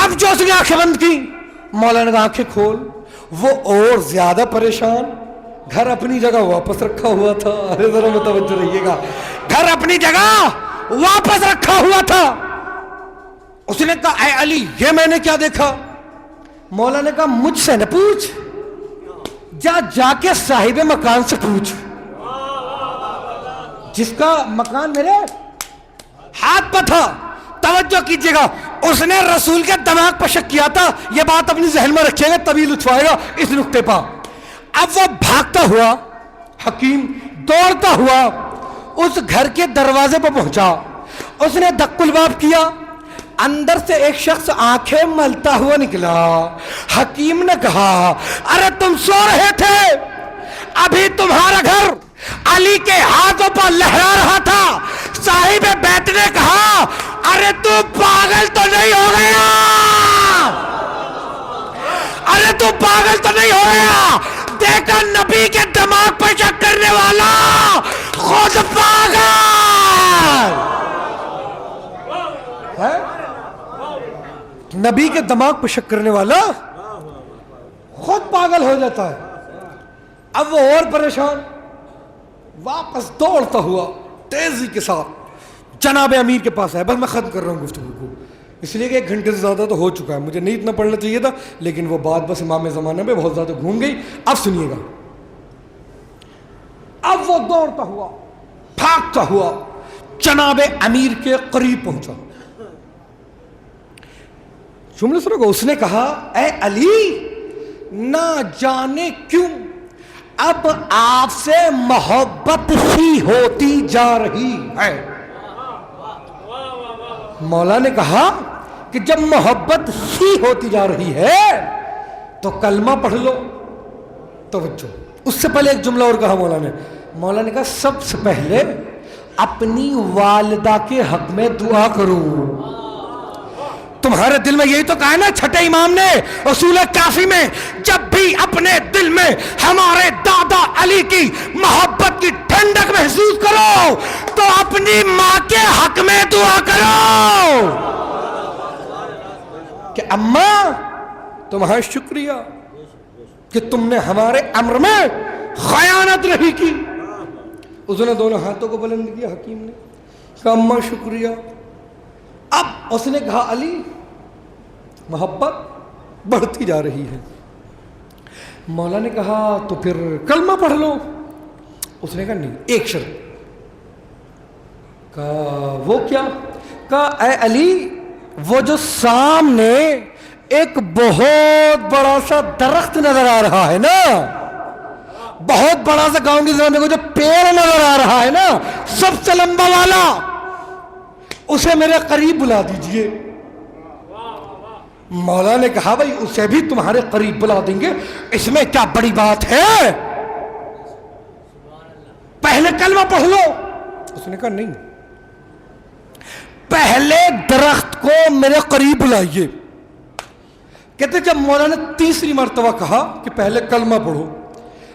اب جو اس نے آنکھیں بند کی مولا نے کہا آنکھیں کھول. وہ اور زیادہ پریشان. گھر اپنی جگہ واپس رکھا ہوا تھا. ارے ذرا متوجہ رہیے گا. گھر اپنی جگہ واپس رکھا ہوا تھا. اس نے کہا اے علی یہ میں نے کیا دیکھا؟ مولا نے کہا مجھ سے نہ پوچھ, جا کے صاحب مکان سے پوچھ, جس کا مکان میرے ہاتھ پہ تھا. توجہ کیجئے گا. اس نے رسول کے دماغ پر شک کیا تھا. یہ بات اپنی ذہن میں رکھیے گا تبھی لطف آئے گا اس نقطے پر. اب وہ بھاگتا ہوا حکیم دوڑتا ہوا اس گھر کے دروازے پر پہنچا. اس نے دق الباب کیا. اندر سے ایک شخص آنکھیں ملتا ہوا نکلا. حکیم نے کہا ارے تم سو رہے تھے, ابھی تمہارا گھر علی کے ہاتھوں پر لہرا رہا تھا. صاحب بیت نے کہا ارے تو پاگل تو نہیں ہو گیا, ارے تو پاگل تو نہیں ہو گیا. دیکھا نبی کے دماغ پر شک کرنے والا خود پاگل ہے. نبی کے دماغ پر شک کرنے والا خود پاگل ہو جاتا ہے. اب وہ اور پریشان واپس دوڑتا ہوا تیزی کے ساتھ جناب امیر کے پاس آیا. بس میں ختم کر رہا ہوں گفتگو کو, اس لیے کہ 1 گھنٹے سے زیادہ تو ہو چکا ہے. مجھے نہیں اتنا پڑھنا چاہیے تھا لیکن وہ بات بس امام زمانہ میں بہت زیادہ گھوم گئی. اب سنیے گا. اب وہ دوڑتا ہوا بھاگتا ہوا جناب امیر کے قریب پہنچا. جملے سنو گا. اس نے کہا اے علی نہ جانے کیوں اب آپ سے محبت ہی ہوتی جا رہی ہے. مولا نے کہا کہ جب محبت ہی ہوتی جا رہی ہے تو کلمہ پڑھ لو. توجہ. اس سے پہلے ایک جملہ اور کہا مولا نے کہا سب سے پہلے اپنی والدہ کے حق میں دعا کرو. تمہارے دل میں یہی تو کہا ہے نا چھٹے امام نے اصول کافی میں, جب بھی اپنے دل میں ہمارے دادا علی کی محبت کی ٹھنڈک محسوس کرو تو اپنی ماں کے حق میں دعا کرو کہ اماں تمہارا شکریہ کہ تم نے ہمارے امر میں خیانت نہیں کی. اس نے دونوں ہاتھوں کو بلند کیا. حکیم نے کہا اماں شکریہ. اب اس نے کہا علی محبت بڑھتی جا رہی ہے. مولا نے کہا تو پھر کلمہ پڑھ لو. اس نے کہا نہیں, ایک شرط. کہا وہ کیا؟ کہا اے علی وہ جو سامنے ایک بہت بڑا سا درخت نظر آ رہا ہے نا, بہت بڑا سا گاؤں کی زمانے کو جو پیڑ نظر آ رہا ہے نا سب سے لمبا والا, اسے میرے قریب بلا دیجئے. مولا نے کہا بھائی اسے بھی تمہارے قریب بلا دیں گے, اس میں کیا بڑی بات ہے, پہلے کلمہ پڑھ لو. اس نے کہا نہیں, پہلے درخت کو میرے قریب بلائیے. کہتے جب مولانا نے تیسری مرتبہ کہا کہ پہلے کلمہ پڑھو,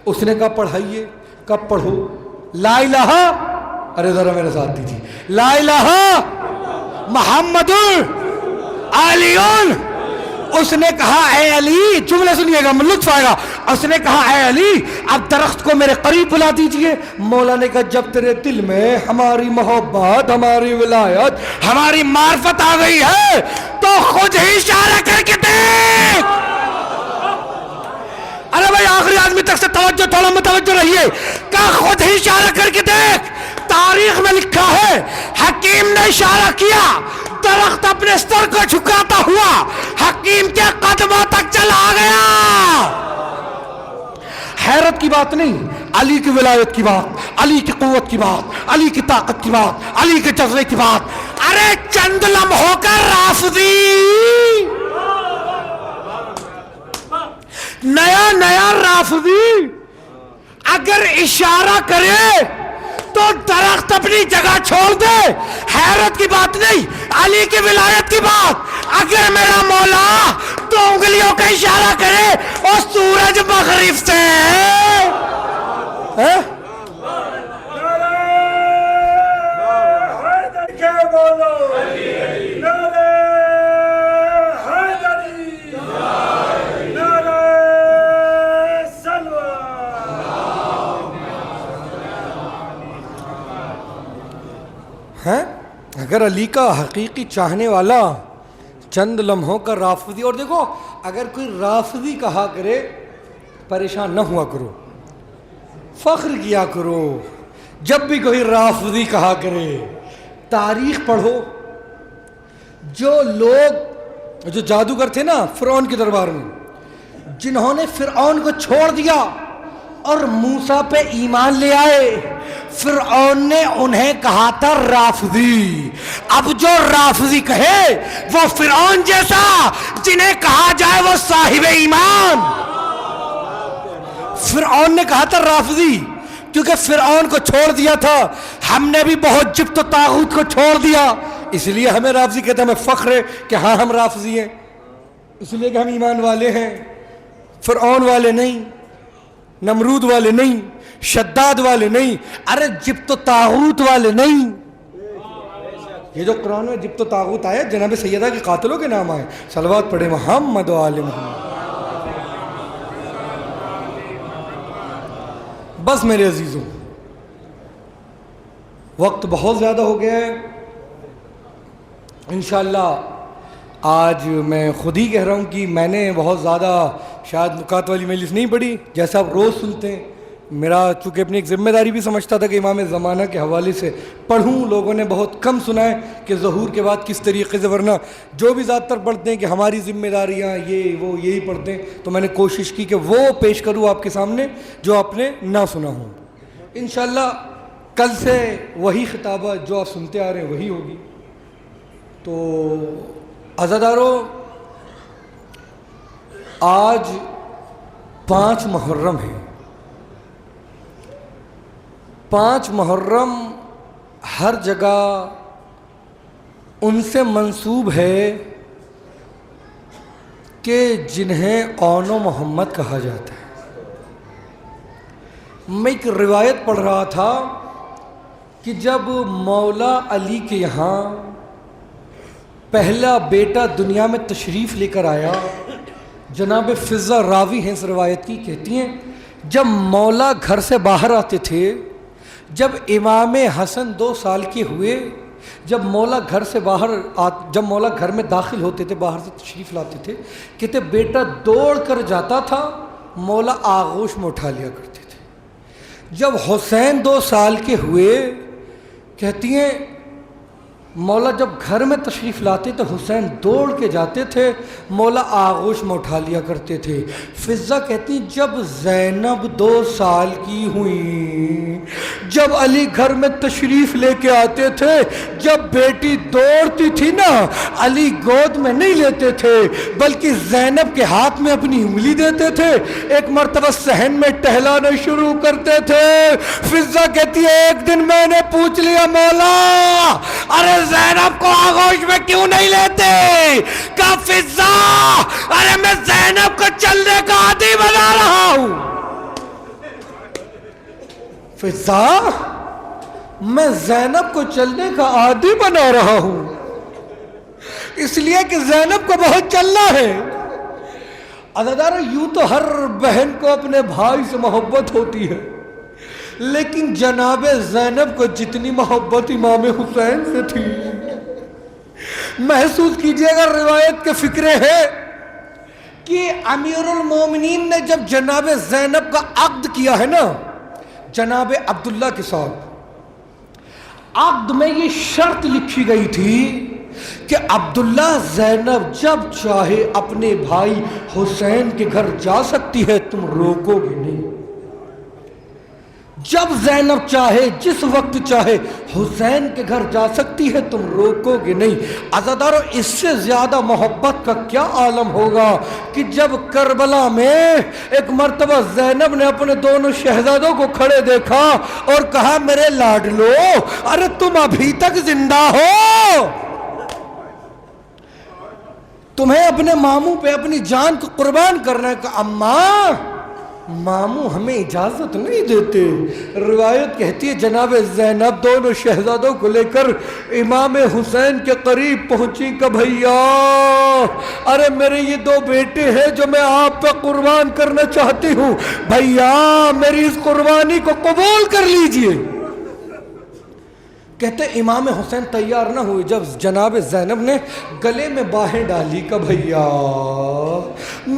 اس نے کہا پڑھائیے. کب پڑھو؟ لا الہ, ارے ذرا میرے ساتھ دیجیے, لا الہ محمد علی. اس نے کہا اے علی, جملے سنیے گا لطف آئے گا, اس نے کہا اے علی اب درخت کو میرے قریب بلا دیجئے. مولا نے کہا جب تیرے دل میں ہماری محبت, ہماری ولایت, ہماری معرفت آ گئی ہے تو خود ہی اشارہ کر کے دیکھ. ارے بھائی آخری آدمی تک سے توجہ, تھوڑا متوجہ رہیے. کہا خود ہی اشارہ کر کے دیکھ. تاریخ میں لکھا ہے حکیم نے اشارہ کیا, درخت اپنے سر کو جھکاتا ہوا حکیم کے قدموں تک چلا گیا. حیرت کی بات نہیں, علی کی ولایت کی بات, علی کی قوت کی بات, علی کی طاقت کی بات, علی کے جذبے کی بات. ارے چند لمحوں کا رافضی, نیا نیا رافضی اگر اشارہ کرے تو درخت اپنی جگہ چھوڑ دے. حیرت کی بات نہیں, علی کی ولایت کی بات. اگر میرا مولا دو انگلیوں کا اشارہ کرے اور سورج مغرب سے اگر علی کا حقیقی چاہنے والا چند لمحوں کا رافضی. اور دیکھو اگر کوئی رافضی کہا کرے پریشان نہ ہوا کرو, فخر کیا کرو. جب بھی کوئی رافضی کہا کرے تاریخ پڑھو. جو لوگ جو جادوگر تھے نا فرعون کے دربار میں, جنہوں نے فرعون کو چھوڑ دیا اور موسیٰ پہ ایمان لے آئے, فرعون نے انہیں کہا تھا رافضی. اب جو رافضی کہے وہ فرعون جیسا, جنہیں کہا جائے وہ صاحب ایمان. فرعون نے کہا تھا رافضی کیونکہ فرعون کو چھوڑ دیا تھا. ہم نے بھی بہت جبت و طاغوت کو چھوڑ دیا, اس لیے ہمیں رافضی کہتے ہیں. ہمیں فخر ہے کہ ہاں ہم رافضی ہیں, اس لیے کہ ہم ایمان والے ہیں, فرعون والے نہیں, نمرود والے نہیں, شداد والے نہیں, ارے جبت و طاغوت والے نہیں. یہ جو قرآن میں جبت و طاغوت آیا جناب سیدہ کے قاتلوں کے نام آئے. صلوات پڑھے محمد و آل محمد. بس میرے عزیزوں وقت بہت زیادہ ہو گیا ہے. انشاءاللہ آج میں خود ہی کہہ رہا ہوں کہ میں نے بہت زیادہ شاید نکات والی مجلس نہیں پڑھی جیسا آپ روز سنتے ہیں. میرا چونکہ اپنی ایک ذمہ داری بھی سمجھتا تھا کہ امام زمانہ کے حوالے سے پڑھوں. لوگوں نے بہت کم سنا ہے کہ ظہور کے بعد کس طریقے سے, ورنہ جو بھی زیادہ تر پڑھتے ہیں کہ ہماری ذمہ داریاں یہ وہ یہی پڑھتے ہیں. تو میں نے کوشش کی کہ وہ پیش کروں آپ کے سامنے جو آپ نے نہ سنا ہو. انشاءاللہ کل سے وہی خطابہ جو آپ سنتے آ رہے ہیں وہی ہوگی. تو عزادارو آج 5 محرم ہے. 5 محرم ہر جگہ ان سے منسوب ہے کہ جنہیں اون و محمد کہا جاتا ہے. میں ایک روایت پڑھ رہا تھا کہ جب مولا علی کے یہاں پہلا بیٹا دنیا میں تشریف لے کر آیا, جناب فضہ راوی ہیں اس روایت کی, کہتی ہیں جب مولا گھر سے باہر آتے تھے, جب امام حسن 2 سال کے ہوئے, جب مولا گھر سے باہر جب مولا گھر میں داخل ہوتے تھے, باہر سے تشریف لاتے تھے, کہتے بیٹا دوڑ کر جاتا تھا, مولا آغوش میں اٹھا لیا کرتے تھے. جب حسین 2 سال کے ہوئے, کہتی ہیں مولا جب گھر میں تشریف لاتے تو حسین دوڑ کے جاتے تھے, مولا آغوش میں اٹھا لیا کرتے تھے. فضہ کہتی جب زینب 2 سال کی ہوئی, جب علی گھر میں تشریف لے کے آتے تھے, جب بیٹی دوڑتی تھی نا, علی گود میں نہیں لیتے تھے بلکہ زینب کے ہاتھ میں اپنی انگلی دیتے تھے, ایک مرتبہ صحن میں ٹہلانا شروع کرتے تھے. فضہ کہتی ہے ایک دن میں نے پوچھ لیا مولا ارے زینب کو آغوش میں کیوں نہیں لیتے؟ کہا فضا ارے میں زینب کو چلنے کا عادی بنا رہا ہوں. فضا میں زینب کو چلنے کا عادی بنا رہا ہوں اس لیے کہ زینب کو بہت چلنا ہے. عزیزانو یوں تو ہر بہن کو اپنے بھائی سے محبت ہوتی ہے لیکن جناب زینب کو جتنی محبت امام حسین سے تھی محسوس کیجئے گا. روایت کے فکرے ہے کہ امیر المومنین نے جب جناب زینب کا عقد کیا ہے نا جناب عبداللہ کے ساتھ عقد میں یہ شرط لکھی گئی تھی کہ عبداللہ زینب جب چاہے اپنے بھائی حسین کے گھر جا سکتی ہے تم روکو گے نہیں. جب زینب چاہے جس وقت چاہے حسین کے گھر جا سکتی ہے تم روکو گے نہیں. عزادارو اس سے زیادہ محبت کا کیا عالم ہوگا کہ جب کربلا میں ایک مرتبہ زینب نے اپنے دونوں شہزادوں کو کھڑے دیکھا اور کہا میرے لاڈلو ارے تم ابھی تک زندہ ہو, تمہیں اپنے ماموں پہ اپنی جان کو قربان کرنا ہے. کہ اماں ماموں ہمیں اجازت نہیں دیتے. روایت کہتی ہے جناب زینب دونوں شہزادوں کو لے کر امام حسین کے قریب پہنچی کہ بھیا ارے میرے یہ دو بیٹے ہیں جو میں آپ پہ قربان کرنا چاہتی ہوں, بھیا میری اس قربانی کو قبول کر لیجئے. کہتے امام حسین تیار نہ ہوئے جب جناب زینب نے گلے میں باہیں ڈالی کہ بھیا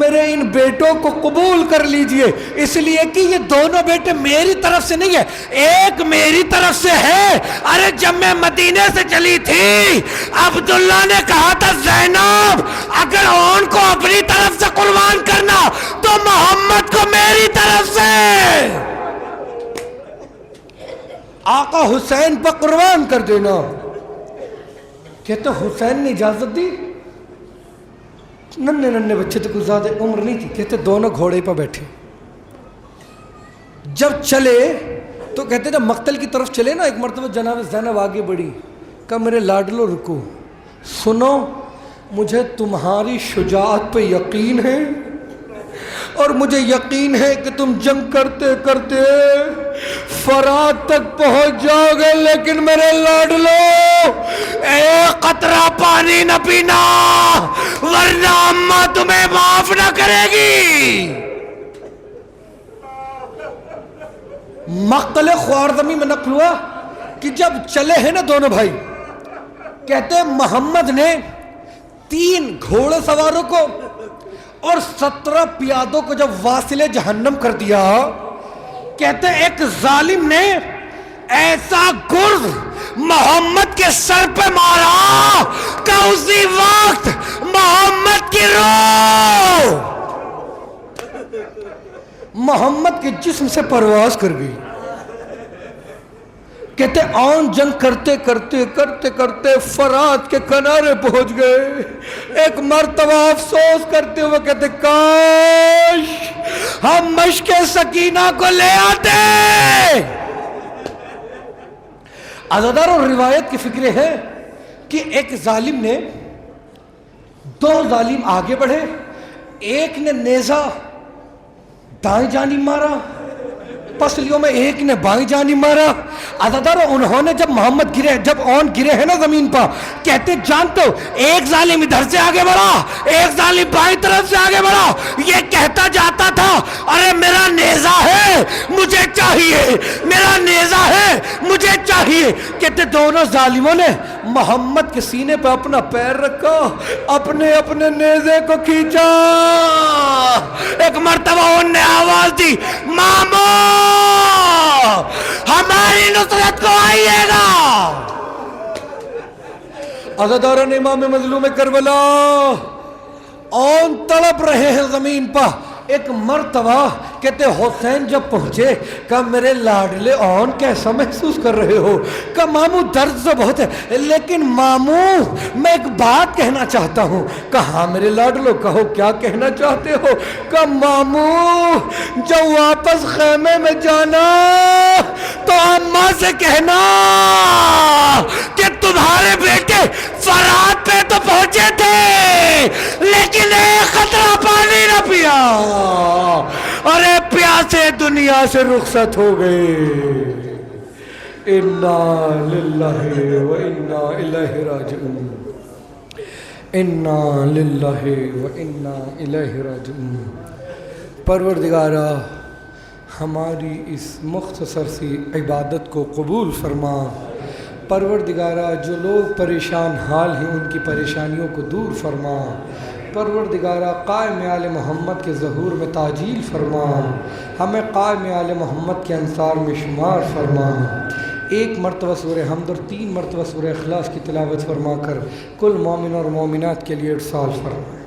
میرے ان بیٹوں کو قبول کر لیجئے اس لیے کہ یہ دونوں بیٹے میری طرف سے نہیں ہے ایک میری طرف سے ہے. ارے جب میں مدینے سے چلی تھی عبداللہ نے کہا تھا زینب اگر ان کو اپنی طرف سے قربان کرنا تو محمد کو میری طرف سے آقا حسین پر قربان کر دینا. کہتے حسین نے اجازت دی, ننے ننے بچے تو کچھ زیادہ عمر نہیں تھی. کہتے دونوں گھوڑے پر بیٹھے جب چلے تو کہتے جب مقتل کی طرف چلے نا ایک مرتبہ جناب زینب آگے بڑھی کہا میرے لاڈلو رکو, سنو مجھے تمہاری شجاعت پہ یقین ہے اور مجھے یقین ہے کہ تم جنگ کرتے کرتے فرات تک پہنچ جاؤ گے لیکن میرے لاڈلو ایک قطرہ پانی نہ پینا ورنہ اماں تمہیں معاف نہ کرے گی. مقتل خوارزمی میں نقل ہوا کہ جب چلے ہیں نا دونوں بھائی کہتے ہیں محمد نے 3 گھوڑے سواروں کو اور 17 پیادوں کو جب واصل جہنم کر دیا کہتے ایک ظالم نے ایسا گرز محمد کے سر پہ مارا کہ اسی وقت محمد کی روح محمد کے جسم سے پرواز کر گئی. کہتے آن جنگ کرتے کرتے کرتے کرتے فرات کے کنارے پہنچ گئے. ایک مرتبہ افسوس کرتے ہوئے کہتے کاش ہم مشک سکینہ کو لے آتے. عزاداروں روایت کی فکر ہے کہ ایک ظالم نے 2 ظالم آگے بڑھے, ایک نے نیزہ دائیں جانب مارا پسلیوں میں, ایک نے بائیں جانب مارا. عزاداروں انہوں نے جب محمد گرے جب اون گرے ہیں نا زمین پر کہتے جانتے ہو ایک ظالم ادھر سے آگے بڑھا ایک ظالم بائیں طرف سے آگے بڑھا, یہ کہتا جاتا تھا ارے میرا نیزہ ہے مجھے چاہیے میرا نیزہ ہے مجھے چاہیے. کہتے دونوں ظالموں نے محمد کے سینے پہ اپنا پیر رکھا اپنے اپنے نیزے کو کھینچا. ایک مرتبہ ان نے آواز دی مامو ہماری نصرت کو آئیے گا. عزاداران امام مظلوم کربلا اون تڑپ رہے ہیں زمین پر. ایک مرتبہ کہتے حسین جب پہنچے کہا میرے لاڈلے اون کیسا محسوس کر رہے ہو؟ کہا ماموں درد تو بہت ہے لیکن ماموں میں ایک بات کہنا چاہتا ہوں. کہا ہاں میرے لاڈلو کہو کیا کہنا چاہتے ہو؟ کہا ماموں جب واپس خیمے میں جانا تو اماں سے کہنا کہ تمہارے بیٹے فرات پہ تو پہنچے تھے لیکن ایک قطرہ پانی نہ پیا اور اے پیاسے دنیا سے رخصت ہو گئے۔ انا للہ و انا الیہ راجعون، انا للہ و انا الیہ راجعون۔ پروردگارا ہماری اس مختصر سی عبادت کو قبول فرما۔ پروردگارا جو لوگ پریشان حال ہیں ان کی پریشانیوں کو دور فرما۔ پروردگارا قائم آل محمد کے ظہور میں تعجیل فرما، ہمیں قائم آل محمد کے انصار میں شمار فرما۔ ایک مرتبہ سورہ حمد اور 3 مرتبہ سورہ اخلاص کی تلاوت فرما کر کل مومن اور مومنات کے لیے ارسال فرما۔